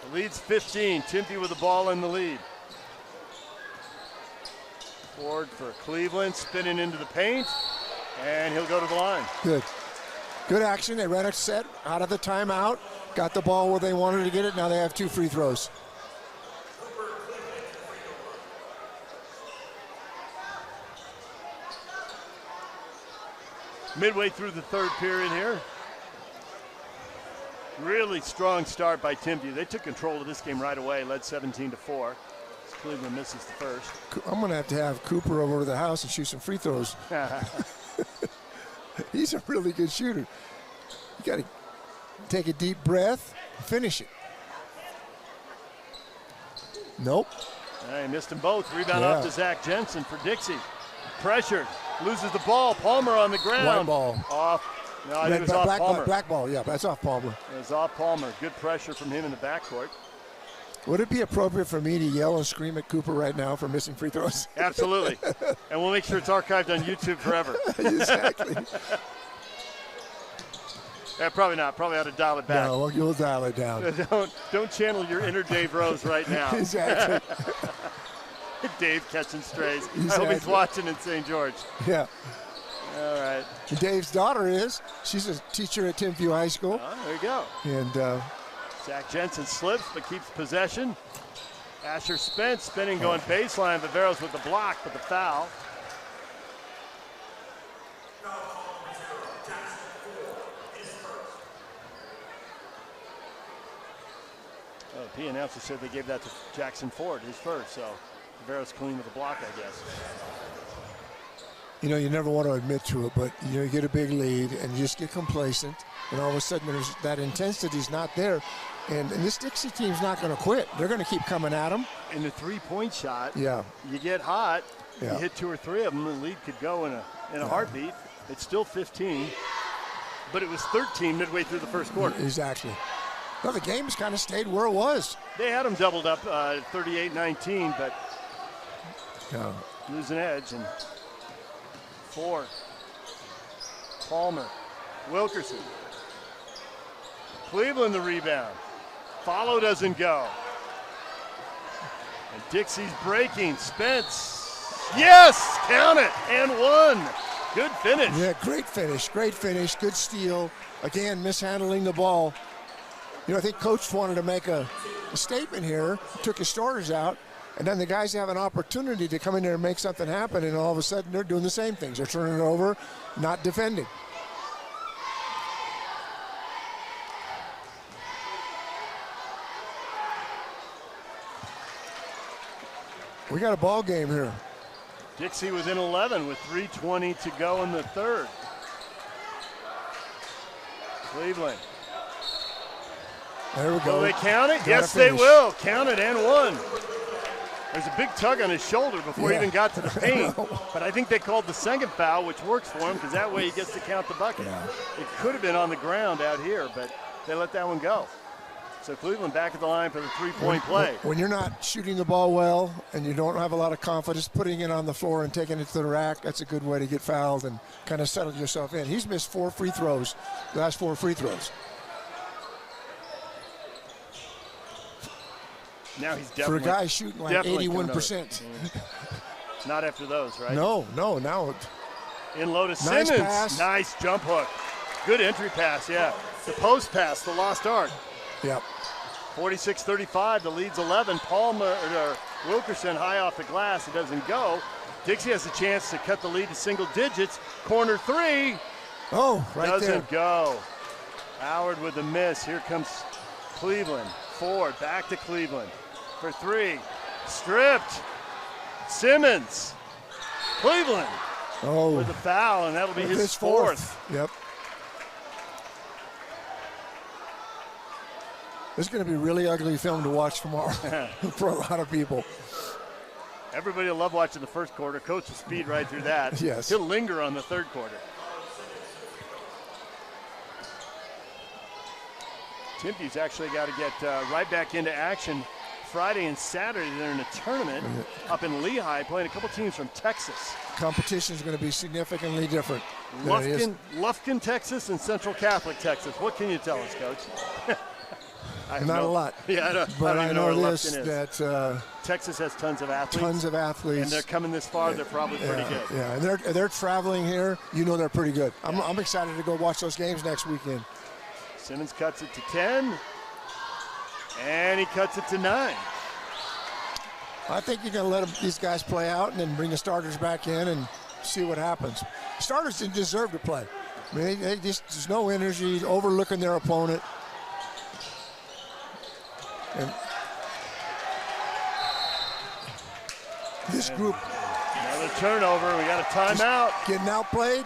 The lead's 15. Timpview with the ball in the lead. Ford for Cleveland, spinning into the paint, and he'll go to the line. Good. Good action. They ran a set out of the timeout, got the ball where they wanted to get it. Now they have 2 free throws. Midway through the 3rd period here. Really strong start by Timpview. They took control of this game right away, led 17-4. Cleveland misses the first. I'm going to have Cooper over to the house and shoot some free throws. He's a really good shooter. You got to take a deep breath and finish it. Nope. He missed them both. Rebound off to Zach Jensen for Dixie. Pressured. Loses the ball. Palmer on the ground. White ball. Off. No, it was off Palmer. Black ball, yeah, that's off Palmer. It was off Palmer. Good pressure from him in the backcourt. Would it be appropriate for me to yell and scream at Cooper right now for missing free throws? Absolutely. And we'll make sure it's archived on YouTube forever. Exactly. Yeah, probably not. Probably ought to dial it back. No, you'll dial it down. Don't channel your inner Dave Rose right now. Exactly. Dave catching strays. Exactly. I hope he's watching in St. George. Yeah. All right. Dave's daughter is. She's a teacher at Timpview High School. Oh, there you go. And Zach Jensen slips but keeps possession. Asher Spence spinning, going baseline. Viveros with the block, but the foul. Oh, the P announcer said they gave that to Jackson Ford, his first, so Viveros clean with the block, I guess. You know, you never want to admit to it, but you get a big lead and you just get complacent, and all of a sudden there's that intensity's not there. And this Dixie team's not going to quit. They're going to keep coming at them. In the three-point shot, you get hot, you Yeah. hit 2 or 3 of them, the lead could go in a heartbeat. It's still 15, but it was 13 midway through the first quarter. Exactly. Well, the game's kind of stayed where it was. They had them doubled up 38-19, but lose an edge. And Ford, Palmer, Wilkerson. Cleveland the rebound. Follow doesn't go. And Dixie's breaking. Spence. Yes! Count it. And 1. Good finish. Yeah, great finish. Great finish. Good steal. Again, mishandling the ball. You know, I think Coach wanted to make a statement here, took his starters out, and then the guys have an opportunity to come in there and make something happen, and all of a sudden they're doing the same things. They're turning it over, not defending. We got a ball game here. Dixie within 11 with 3:20 to go in the third. Cleveland. There we go. Will they count it? Gotta Yes, they finish. will. Count it and 1. There's a big tug on his shoulder before he even got to the paint. But I think they called the second foul, which works for him because that way he gets to count the bucket. Yeah. It could have been on the ground out here, but they let that one go. So Cleveland back at the line for the three-point play. When you're not shooting the ball well and you don't have a lot of confidence, putting it on the floor and taking it to the rack, that's a good way to get fouled and kind of settle yourself in. He's missed 4 free throws, the last 4 free throws. Now he's definitely. For a guy shooting like 81%. Not after those, right? No, now. In low to Nice Simmons. pass. Nice jump hook. Good entry pass, yeah. The post pass, the lost art. Yep. 46-35, the lead's 11. Palmer, or Wilkerson high off the glass. It doesn't go. Dixie has a chance to cut the lead to single digits. Corner three. Oh, right there. Doesn't go. Howard with a miss. Here comes Cleveland. Ford back to Cleveland for three. Stripped. Simmons. Cleveland with a foul, and that'll be his fourth. Yep. This is going to be a really ugly film to watch tomorrow for a lot of people. Everybody will love watching the first quarter. Coach will speed right through that. Yes. He'll linger on the third quarter. Timpview's actually got to get right back into action Friday and Saturday. They're in a tournament up in Lehigh playing a couple teams from Texas. Competition is going to be significantly different. Lufkin, Texas, and Central Catholic, Texas. What can you tell us, Coach? Not a lot. Yeah, but I know this, that Texas has tons of athletes. And they're coming this far. They're probably pretty good. Yeah, and they're traveling here. You know they're pretty good. I'm excited to go watch those games next weekend. Simmons cuts it to 10, and he cuts it to 9. I think you're going to let these guys play out and then bring the starters back in and see what happens. Starters didn't deserve to play. I mean, they just, there's no energy, overlooking their opponent. And this group. Another turnover. We got a timeout. Getting outplayed.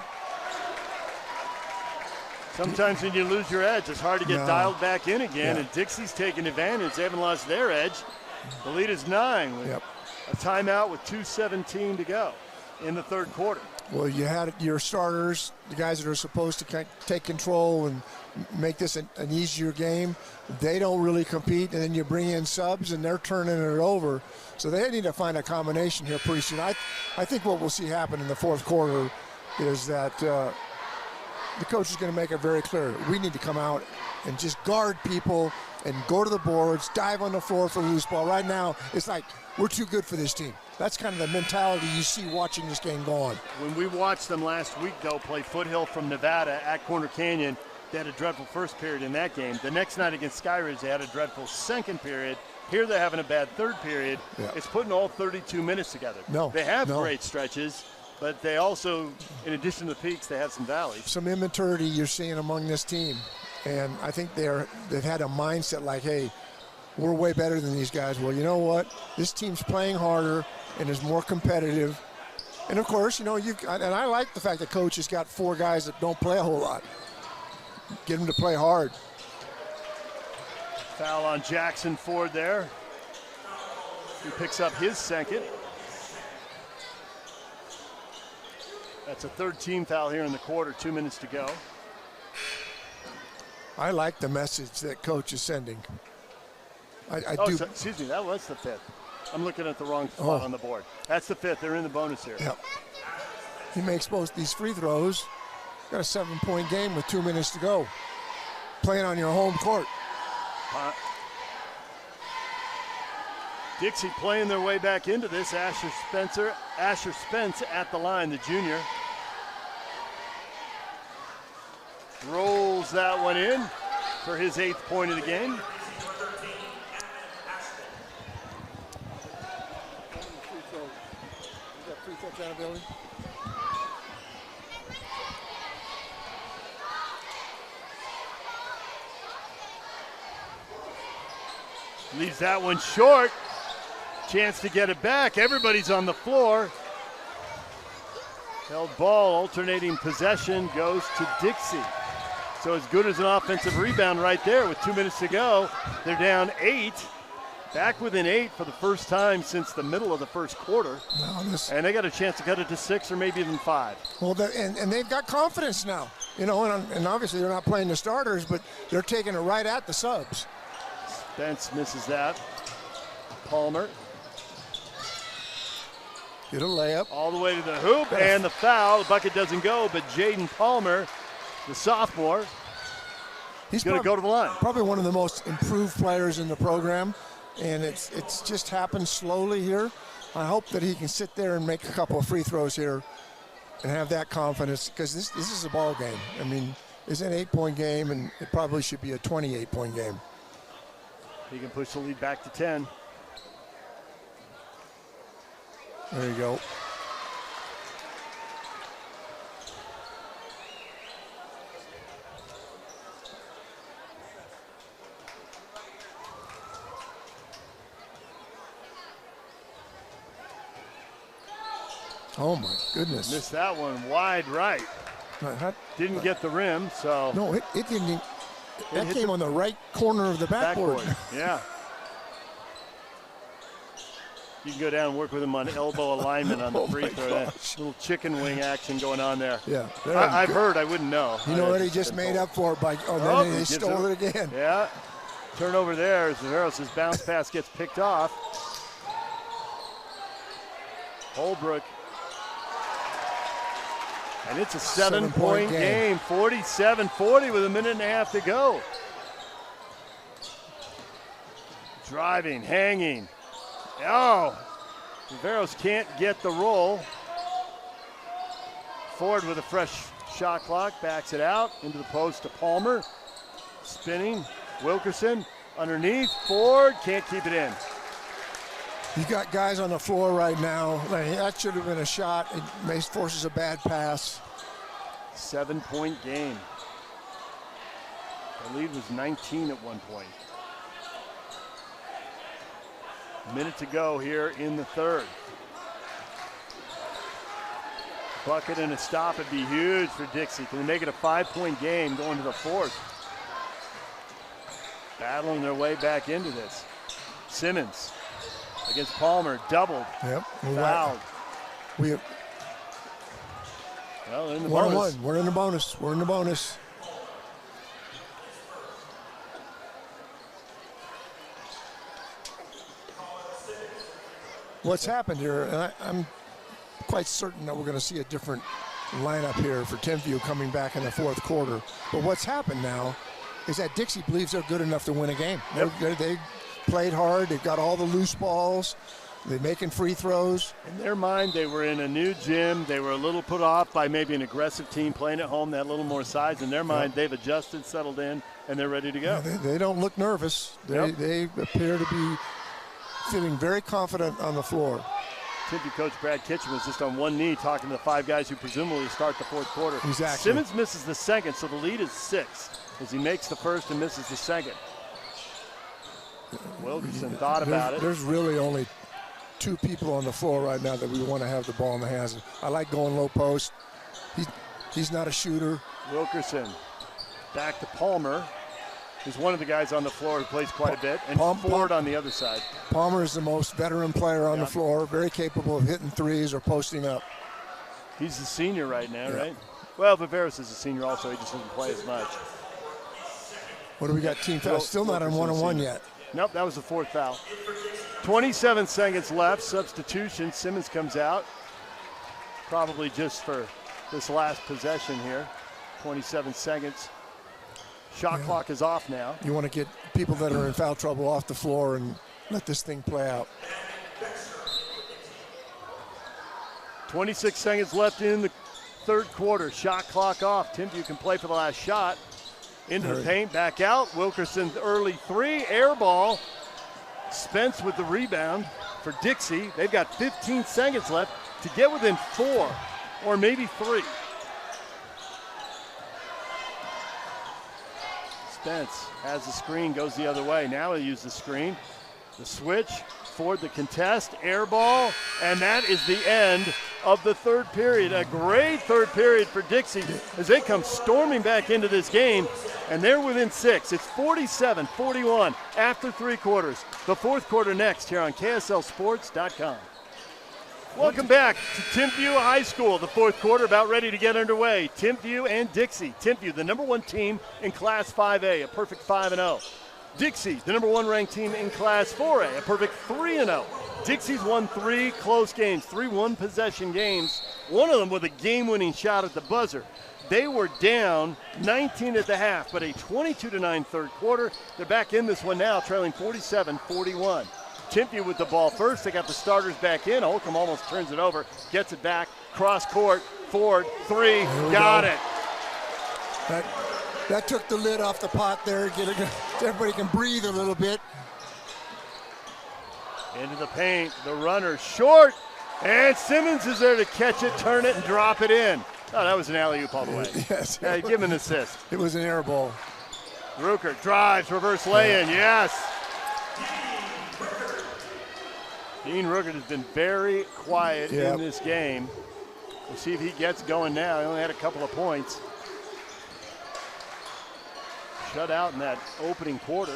Sometimes when you lose your edge, it's hard to get dialed back in again, and Dixie's taking advantage. They haven't lost their edge. The lead is 9 with a timeout with 2:17 to go in the third quarter. Well, you had your starters, the guys that are supposed to take control and make this an easier game. They don't really compete, and then you bring in subs, and they're turning it over. So they need to find a combination here pretty soon. I think what we'll see happen in the fourth quarter is that the coach is going to make it very clear. We need to come out and just guard people and go to the boards, dive on the floor for loose ball. Right now, it's like we're too good for this team. That's kind of the mentality you see watching this game go on. When we watched them last week, though, play Foothill from Nevada at Corner Canyon, they had a dreadful first period in that game. The next night against Skyridge, they had a dreadful second period. Here they're having a bad third period. Yeah. It's putting all 32 minutes together. They have great stretches, but they also, in addition to the peaks, they have some valleys. Some immaturity you're seeing among this team. And I think they've had a mindset like, hey, we're way better than these guys. Well, you know what? This team's playing harder and is more competitive. And, of course, and I like the fact that Coach has got 4 guys that don't play a whole lot. Get them to play hard. Foul on Jackson Ford there. He picks up his second. That's a third team foul here in the quarter, 2 minutes to go. I like the message that Coach is sending. I do. So, excuse me, that was the 5th. I'm looking at the wrong spot on the board. That's the 5th. They're in the bonus here. Yep. He makes both these free throws. Got a 7-point game with 2 minutes to go. Playing on your home court. Dixie playing their way back into this. Asher Spence at the line, the junior. Rolls that one in for his 8th point of the game. Leaves that one short. Chance to get it back. Everybody's on the floor. Held ball, alternating possession goes to Dixie. So as good as an offensive rebound right there with 2 minutes to go. They're down 8. Back within 8 for the first time since the middle of the first quarter. And they got a chance to cut it to 6 or maybe even 5. Well, and they've got confidence now. And obviously they're not playing the starters, but they're taking it right at the subs. Spence misses that. Palmer. Get a layup. All the way to the hoop, and the foul. The bucket doesn't go, but Jaden Palmer, the sophomore, he's going to go to the line. Probably one of the most improved players in the program, and it's just happened slowly here. I hope that he can sit there and make a couple of free throws here and have that confidence, because this is a ball game. I mean, it's an 8-point game, and it probably should be a 28-point game. He can push the lead back to 10. There you go. Oh my goodness. Missed that one wide right. Didn't get the rim, so. No, it didn't. That came on the right corner of the backboard. Yeah. You can go down and work with him on elbow alignment on the free throw. Little chicken wing action going on there. Yeah. I've heard, I wouldn't know. You know what he just made up for by, then they stole it again. Yeah. Turnover there as Viveros' bounce pass gets picked off. Holbrook. And it's a 7-point game, 47-40 with a minute and a half to go. Driving, hanging. Oh, Viveros can't get the roll. Ford with a fresh shot clock, backs it out into the post to Palmer. Spinning, Wilkerson underneath, Ford can't keep it in. You got guys on the floor right now. That should have been a shot. It forces a bad pass. 7-point game. The lead was 19 at one point. Minute to go here in the third. Bucket and a stop would be huge for Dixie. Can they make it a 5-point game going to the fourth? Battling their way back into this. Simmons against Palmer, doubled. Yep. Fouled. Well, in the bonus. We're in the bonus. We're in the bonus. What's happened here, and I'm quite certain that we're going to see a different lineup here for Timpview coming back in the fourth quarter. But what's happened now is that Dixie believes they're good enough to win a game. Yep. They played hard. They've got all the loose balls. They're making free throws. In their mind, they were in a new gym. They were a little put off by maybe an aggressive team playing at home, that little more size. In their mind, they've adjusted, settled in, and they're ready to go. Yeah, they don't look nervous. They appear to be feeling very confident on the floor. Timpview coach Brad Kitchen was just on one knee talking to the five guys who presumably start the fourth quarter. Exactly. Simmons misses the second, so the lead is 6 as he makes the first and misses the second. Wilkerson thought about it. There's really only 2 people on the floor right now that we want to have the ball in the hands. I like going low post. He's not a shooter. Wilkerson back to Palmer, who's one of the guys on the floor who plays quite a bit, and Ford on the other side. Palmer is the most veteran player on the floor, very capable of hitting threes or posting up. He's a senior right now, right? Well, Viveros is a senior also. He just doesn't play as much. What do we got? Team foul. Still not on 1-on-1 yet. Nope, that was the 4th foul. 27 seconds left. Substitution. Simmons comes out. Probably just for this last possession here. 27 seconds. Shot clock is off now. You want to get people that are in foul trouble off the floor and let this thing play out. 26 seconds left in the third quarter. Shot clock off. Timpview can play for the last shot. Into the paint, back out. Wilkerson early 3, air ball. Spence with the rebound for Dixie. They've got 15 seconds left to get within 4 or maybe 3. Spence has the screen, goes the other way. Now he'll use the screen. The switch, Ford the contest, air ball, and that is the end of the third period. A great third period for Dixie as they come storming back into this game, and they're within 6. It's 47-41 after 3 quarters. The fourth quarter next here on KSLSports.com. Welcome back to Timpview High School. The fourth quarter about ready to get underway. Timpview and Dixie. Timpview, the number 1 team in Class 5A, a perfect 5-0. Dixie, the number 1 ranked team in Class 4A, a perfect 3-0. Dixie's won 3 close games, 3 one-possession games, one of them with a game-winning shot at the buzzer. They were down 19 at the half, but a 22-9 third quarter. They're back in this one now, trailing 47-41. Timpview with the ball first. They got the starters back in. Holcomb almost turns it over, gets it back, cross court, Ford, 3, got it. That took the lid off the pot there. Everybody can breathe a little bit. Into the paint, the runner short, And Simmons is there to catch it, turn it, and drop it in. Oh, that was an alley-oop all the way. Yes. Yeah, give him an assist. It was an air ball. Ruckert drives, reverse lay-in, yes. Dean Ruckert has been very quiet in this game. We'll see if he gets going now. He only had a couple of points. Shut out in that opening quarter.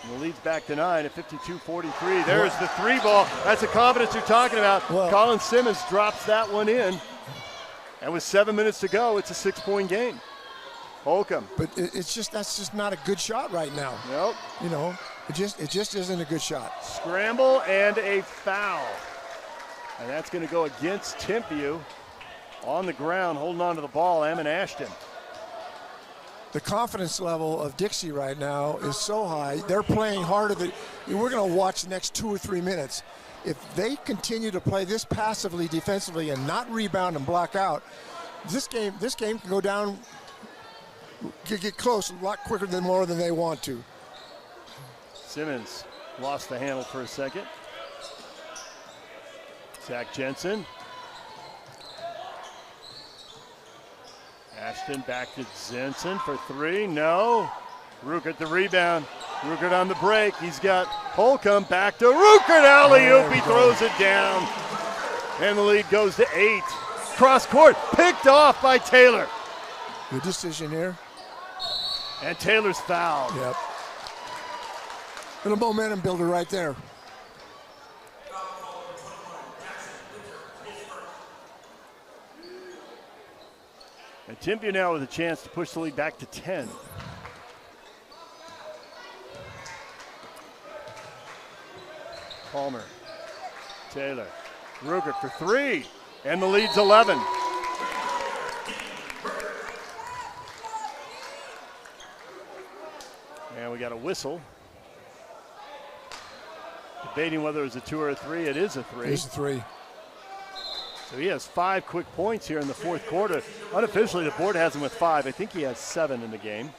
And the lead's back to 9 at 52-43. There's the three ball. That's the confidence you're talking about. Colin Simmons drops that one in. And with 7 minutes to go, it's a 6-point game. Holcomb. But that's just not a good shot right now. Nope. You know, it just isn't a good shot. Scramble and a foul. And that's going to go against Timpview. On the ground, holding on to the ball, Emin Ashton. The confidence level of Dixie right now is so high. They're playing harder than we're going to watch the next 2 or 3 minutes. If they continue to play this passively, defensively, and not rebound and block out, this game can go down, get close a lot quicker than more than they want to. Simmons lost the handle for a second. Zach Jensen. Ashton back to Jensen for three. No. Ruckert the rebound. Ruckert on the break. He's got Holcomb back to Ruckert. Alley-oop. He throws it down. And the lead goes to 8. Cross court. Picked off by Taylor. Good decision here. And Taylor's fouled. Yep. Little momentum builder right there. And Timpview now with a chance to push the lead back to 10. Palmer, Taylor, Ruckert for three, and the lead's 11. And we got a whistle. Debating whether it was a 2 or a 3. It is a 3. It's a 3. So he has 5 quick points here in the fourth quarter. Unofficially, the board has him with 5. I think he has 7 in the game.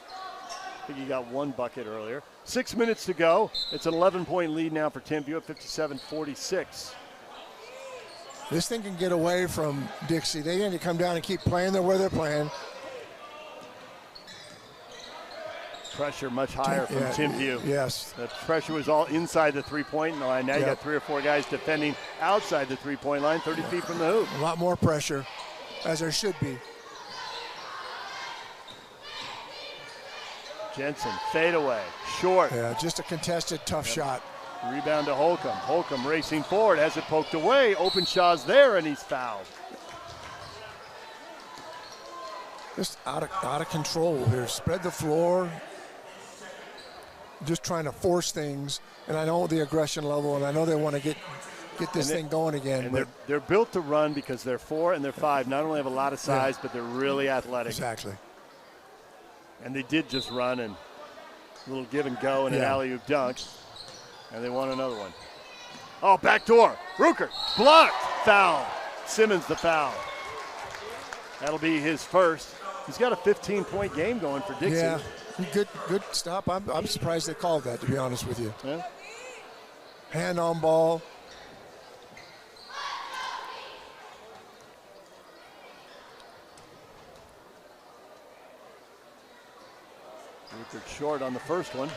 I think he got 1 bucket earlier. 6 minutes to go. It's an 11-point lead now for Timpview at 57-46. This thing can get away from Dixie. They need to come down and keep playing the way they're playing. Pressure much higher from Timpview. Yes. The pressure was all inside the three-point line. Now you got 3 or 4 guys defending outside the three-point line, 30 feet from the hoop. A lot more pressure, as there should be. Jensen, fade away, short. Yeah, just a contested, tough shot. Rebound to Holcomb. Holcomb racing forward, has it poked away. Openshaw's there, and he's fouled. Just out of control here. Spread the floor. Just trying to force things, and I know the aggression level, and I know they want to get this thing going again. And they're built to run because they're 4 and they're 5. Not only have a lot of size, but they're really athletic. Exactly. And they did just run and a little give and go and an alley-oop dunk, and they won another one. Oh, backdoor. Ruckert blocked. Foul. Simmons the foul. That'll be his first. He's got a 15-point game going for Dixie. Yeah. Good stop. I'm surprised they called that, to be honest with you. Yeah. Hand on ball. Ruckert short on the first one.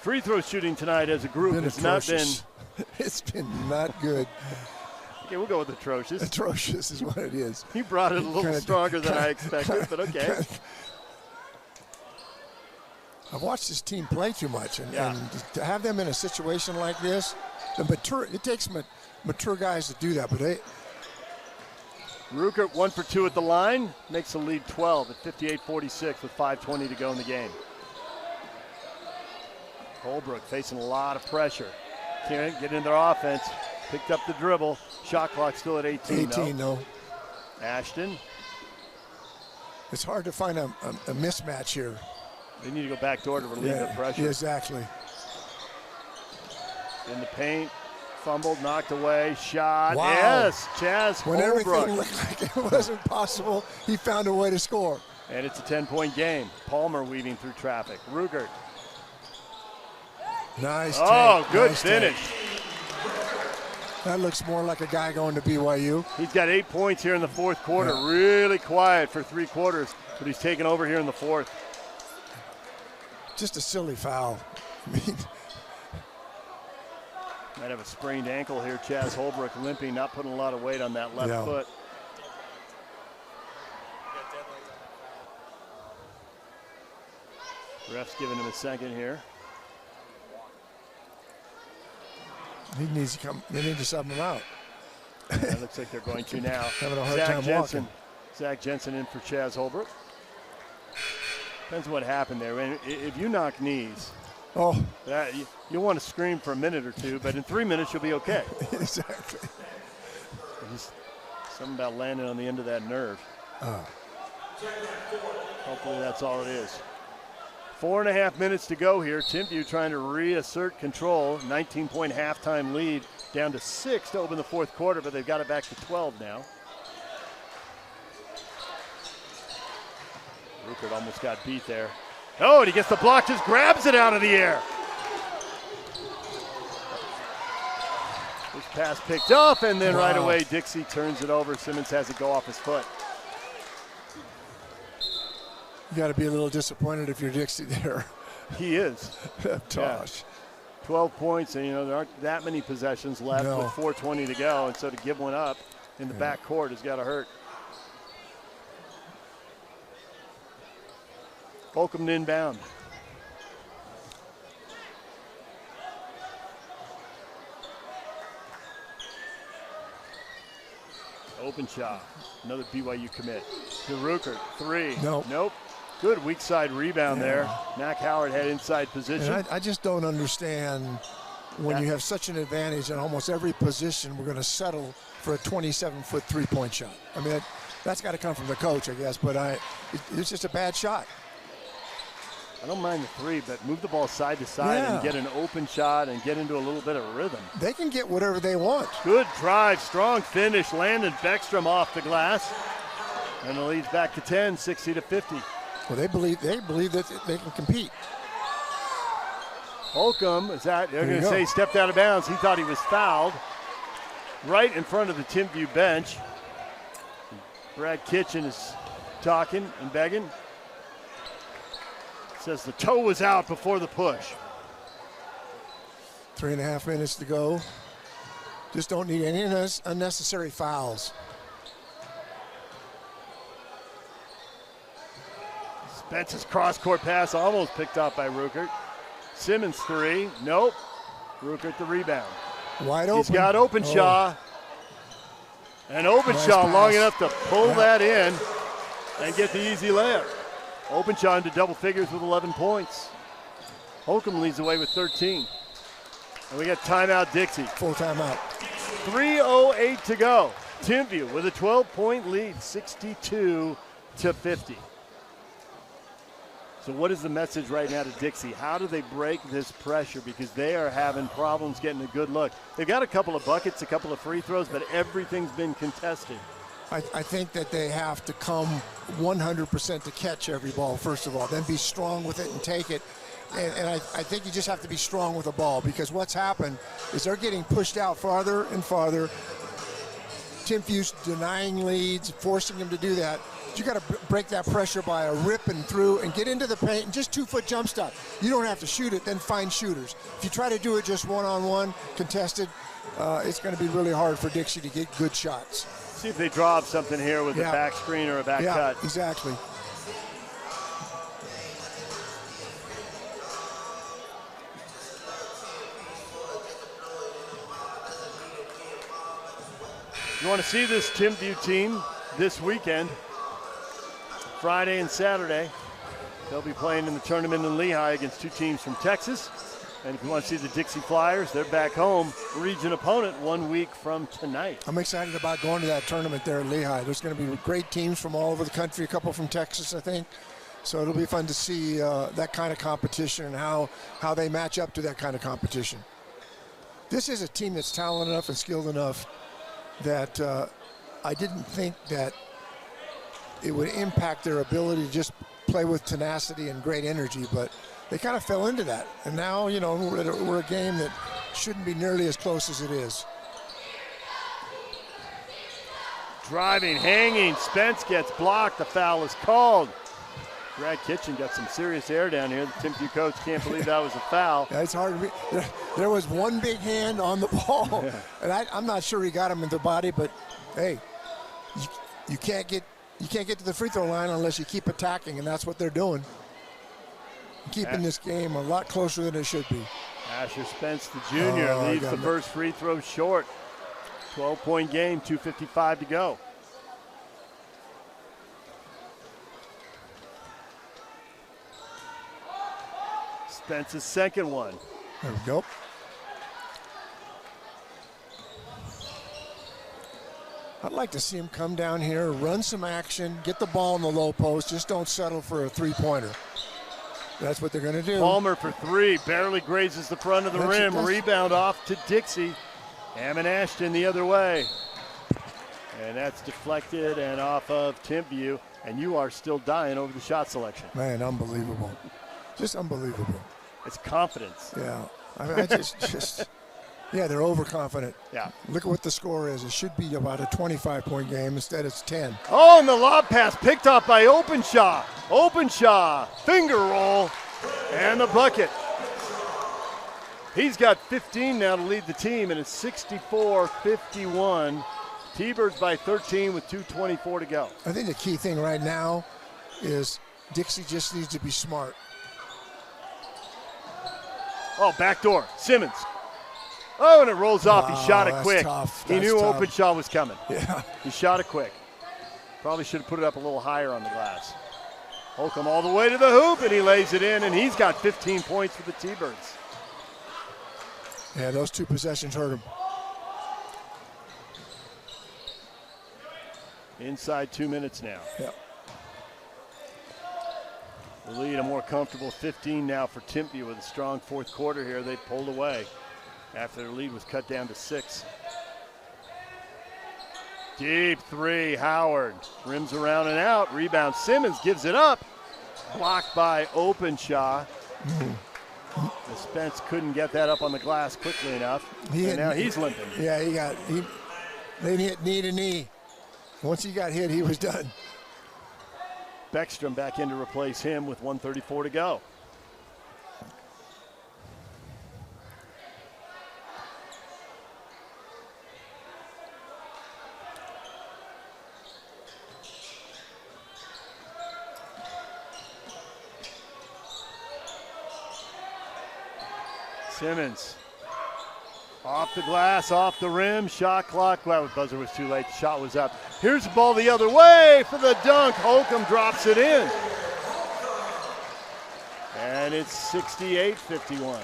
Free throw shooting tonight as a group has not been. It's been not good. Okay, we'll go with atrocious. Atrocious is what it is. He brought it a little stronger than I expected, but okay. I've watched this team play too much, and to have them in a situation like this, it takes mature guys to do that, but Ruckert 1 for 2 at the line, makes the lead 12 at 58-46 with 5:20 to go in the game. Holbrook facing a lot of pressure. Can't get into their offense. Picked up the dribble. Shot clock still at 18. 18, though. Ashton. It's hard to find a mismatch here. They need to go back door to relieve the pressure. Yeah, exactly. In the paint. Fumbled, knocked away, shot. Wow. Yes, Chaz When Holbrook. everything looked like it wasn't possible, he found a way to score. And it's a 10-point game. Palmer weaving through traffic. Ruckert. Nice. Oh, take. good Nice finish. take. That looks more like a guy going to BYU. He's got 8 points here in the fourth quarter. Yeah. Really quiet for 3 quarters, but he's taken over here in the fourth. Just a silly foul. I mean, might have a sprained ankle here. Chaz Holbrook limping, not putting a lot of weight on that left foot. Ref's giving him a second here. He needs to come. They need to sub him out. That looks like they're going to now. Having a hard time walking. Zach Jensen in for Chaz Holbrook. Depends on what happened there. If you knock knees, you want to scream for a minute or two, but in 3 minutes you'll be okay. Exactly. Just something about landing on the end of that nerve. Hopefully that's all it is. 4.5 minutes to go here. Timpview trying to reassert control. 19-point halftime lead, down to 6 to open the fourth quarter, but they've got it back to 12 now. Rupert almost got beat there. Oh, and he gets the block, just grabs it out of the air. This pass picked up, and then right away Dixie turns it over. Simmons has it go off his foot. You got to be a little disappointed if you're Dixie there. He is. Tosh. 12 points, and there aren't that many possessions left with 4:20 to go, and so to give one up in the back court has got to hurt. Holcomb inbound. Open shot. Another BYU commit. To Ruckert. 3. Nope. Good weak side rebound there. Mac Howard had inside position. And I just don't understand when you have such an advantage in almost every position, we're going to settle for a 27-foot three-point shot. I mean, that's got to come from the coach, I guess, but it's just a bad shot. I don't mind the 3, but move the ball side to side and get an open shot and get into a little bit of rhythm. They can get whatever they want. Good drive, strong finish. Landon Beckstrom off the glass. And the lead's back to 10, 60-50. Well, they believe that they can compete. Holcomb they're going to say he stepped out of bounds. He thought he was fouled. Right in front of the Timpview bench. Brad Kitchen is talking and begging. Says the toe was out before the push. 3.5 minutes to go. Just don't need any unnecessary fouls. Spence's cross-court pass almost picked up by Ruckert. Simmons 3. Nope. Ruckert the rebound. Wide open. He's got Openshaw. And Openshaw long enough to pull that in and get the easy layup. Openshaw into double figures with 11 points. Holcomb leads the way with 13. And we got timeout Dixie. Full timeout. 3:08 to go. Timpview with a 12-point lead, 62-50. So what is the message right now to Dixie? How do they break this pressure? Because they are having problems getting a good look. They've got a couple of buckets, a couple of free throws, but everything's been contested. I think that they have to come 100% to catch every ball, first of all, then be strong with it and take it. And I think you just have to be strong with the ball, because what's happened is they're getting pushed out farther and farther. Timpview's denying leads, forcing them to do that. You got to break that pressure by a ripping through and get into the paint and just 2-foot jump stop. You don't have to shoot it, then find shooters. If you try to do it just one-on-one, contested, it's going to be really hard for Dixie to get good shots. See if they draw up something here with a back screen or a back cut. Yeah, exactly. You want to see this Timpview team this weekend, Friday and Saturday. They'll be playing in the tournament in Lehigh against 2 teams from Texas. And if you want to see the Dixie Flyers, they're back home, region opponent 1 week from tonight. I'm excited about going to that tournament there in Lehigh. There's going to be great teams from all over the country, a couple from Texas, I think. So it'll be fun to see that kind of competition and how they match up to that kind of competition. This is a team that's talented enough and skilled enough that I didn't think that it would impact their ability to just play with tenacity and great energy, but they kind of fell into that. And now, we're a game that shouldn't be nearly as close as it is. Driving, hanging. Spence gets blocked. The foul is called. Brad Kitchen got some serious air down here. The Timpview coach can't believe that was a foul. Yeah, it's hard to be. There was one big hand on the ball, and I'm not sure he got him in the body. But hey, you can't get to the free throw line unless you keep attacking, and that's what they're doing. Keeping this game a lot closer than it should be. Asher Spence, the junior, leads the first free throw short. 12-point game, 2:55 to go. Spence's second one. There we go. I'd like to see him come down here, run some action, get the ball in the low post. Just don't settle for a three-pointer. That's what they're going to do. Palmer for three, barely grazes the front of the rim. Rebound off to Dixie. Hammond Ashton the other way. And that's deflected and off of Timpview. And you are still dying over the shot selection. Man, unbelievable. Just unbelievable. It's confidence. Yeah. I just yeah, they're overconfident. Yeah. Look at what the score is. It should be about a 25-point game. Instead, it's 10. Oh, and the lob pass picked off by Openshaw. Openshaw, finger roll, and the bucket. He's got 15 now to lead the team, and it's 64-51. T-Birds by 13 with 2:24 to go. I think the key thing right now is Dixie just needs to be smart. Oh, backdoor, Simmons. Oh, and it rolls off. He shot it quick. He knew Openshaw was coming. Yeah. He shot it quick. Probably should have put it up a little higher on the glass. Holcomb all the way to the hoop, and he lays it in, and he's got 15 points for the T-Birds. Yeah, those two possessions hurt him. Inside 2 minutes now. Yep. The lead a more comfortable 15 now for Timpview with a strong fourth quarter here. They pulled away after their lead was cut down to 6. Deep three, Howard. Rims around and out. Rebound, Simmons gives it up. Blocked by Openshaw. Spence couldn't get that up on the glass quickly enough. And now he's limping. Yeah, they hit knee to knee. Once he got hit, he was done. Beckstrom back in to replace him with 1:34 to go. Simmons. Off the glass, off the rim, shot clock. Well, the buzzer was too late. The shot was up. Here's the ball the other way for the dunk. Holcomb drops it in. And it's 68-51.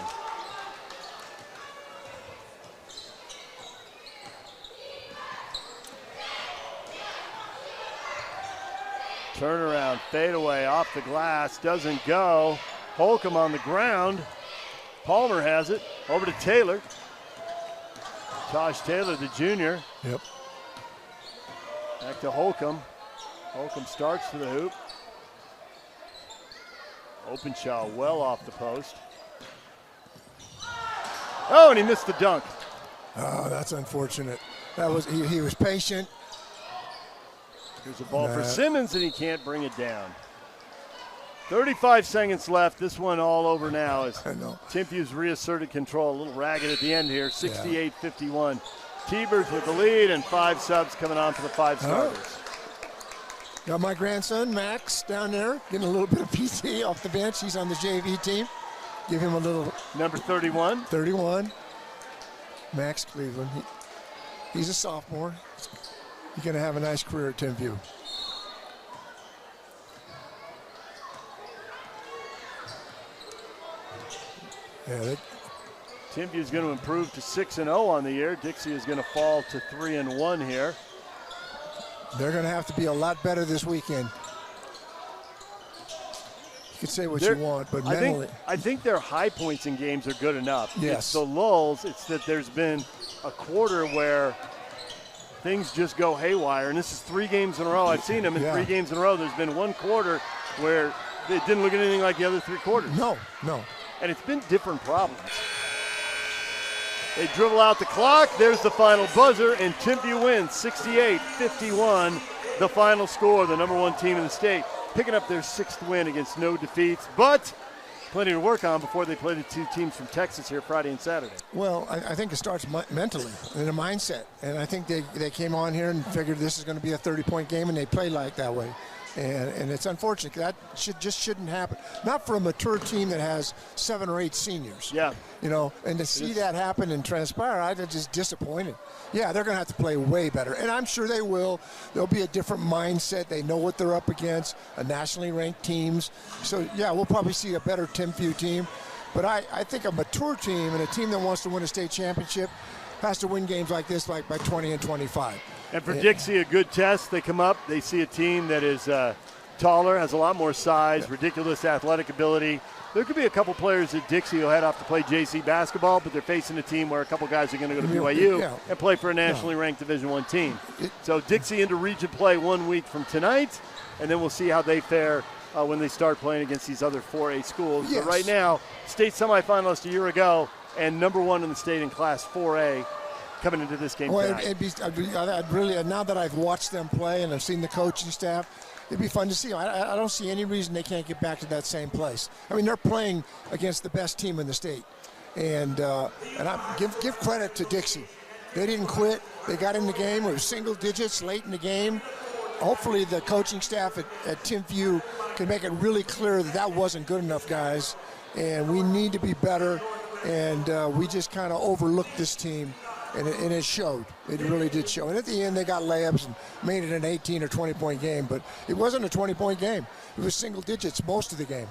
Turnaround, fadeaway, off the glass, doesn't go. Holcomb on the ground. Palmer has it, over to Taylor. Tosh Taylor, the junior. Yep. Back to Holcomb. Holcomb starts to the hoop. Openshaw well off the post. Oh, and he missed the dunk. Oh, that's unfortunate. That was he was patient. Here's a ball for Simmons, and he can't bring it down. 35 seconds left. This one all over now as Timpview's reasserted control. A little ragged at the end here. 68-51. T-Birds with the lead and 5 subs coming on for the 5 starters. Got my grandson, Max, down there, getting a little bit of PT off the bench. He's on the JV team. Give him a little. Number 31. 31. Max Cleveland. He's a sophomore. He's going to have a nice career at Timpview. Yeah, Timpview is going to improve to 6-0 on the year. Dixie is going to fall to 3-1 here. They're going to have to be a lot better this weekend. You can say what you want, but mentally. I think their high points in games are good enough. Yes. It's the lulls. It's that there's been a quarter where things just go haywire, and this is 3 games in a row. I've seen them in 3 games in a row. There's been one quarter where it didn't look anything like the other 3 quarters. No. And it's been different problems. They dribble out the clock. There's the final buzzer, and Timpview wins 68-51. The final score, the number 1 team in the state, picking up their 6th win against no defeats, but plenty to work on before they play the 2 teams from Texas here Friday and Saturday. Well, I think it starts mentally, in a mindset. And I think they came on here and figured this is going to be a 30-point game, and they play like that way. And it's unfortunate. That shouldn't happen. Not for a mature team that has 7 or 8 seniors. Yeah. You know, and to see that happen and transpire, I'm just disappointed. Yeah, they're going to have to play way better. And I'm sure they will. There'll be a different mindset. They know what they're up against, a nationally ranked teams. So, yeah, we'll probably see a better Timpview team. But I think a mature team and a team that wants to win a state championship has to win games like this, like by 20 and 25. And for Dixie, a good test. They come up, they see a team that is taller, has a lot more size, ridiculous athletic ability. There could be a couple players at Dixie who head off to play JC basketball, but they're facing a team where a couple guys are going to go to BYU and play for a nationally ranked Division I team. So Dixie into region play 1 week from tonight, and then we'll see how they fare when they start playing against these other 4A schools. Yes. But right now, state semifinalist a year ago and number 1 in the state in Class 4A. Coming into this game tonight. I'd really, now that I've watched them play and I've seen the coaching staff, it'd be fun to see. I don't see any reason they can't get back to that same place. I mean, they're playing against the best team in the state, and I give credit to Dixie. They didn't quit. They got in the game. It was single digits late in the game. Hopefully, the coaching staff at Timpview can make it really clear that that wasn't good enough, guys, and we need to be better. And we just kind of overlooked this team. And it showed. It really did show. And at the end, they got layups and made it an 18 or 20-point game. But it wasn't a 20-point game. It was single digits most of the game.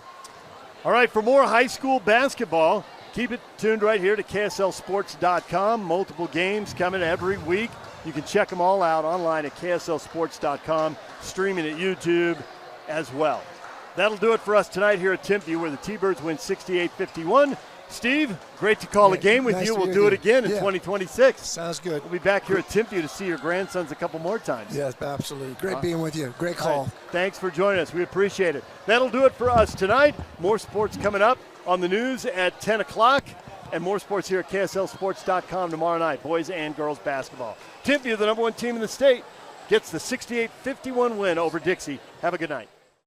All right, for more high school basketball, keep it tuned right here to KSLSports.com. Multiple games coming every week. You can check them all out online at KSLSports.com, streaming at YouTube as well. That'll do it for us tonight here at Timpview, where the T-Birds win 68-51. Steve, great to call a game with you. We'll do it again in 2026. Sounds good. We'll be back here at Timpview to see your grandsons a couple more times. Yes, absolutely. Great being with you. Great call. Right. Thanks for joining us. We appreciate it. That'll do it for us tonight. More sports coming up on the news at 10 o'clock. And more sports here at KSLSports.com tomorrow night, boys and girls basketball. Timpview, the number 1 team in the state, gets the 68-51 win over Dixie. Have a good night.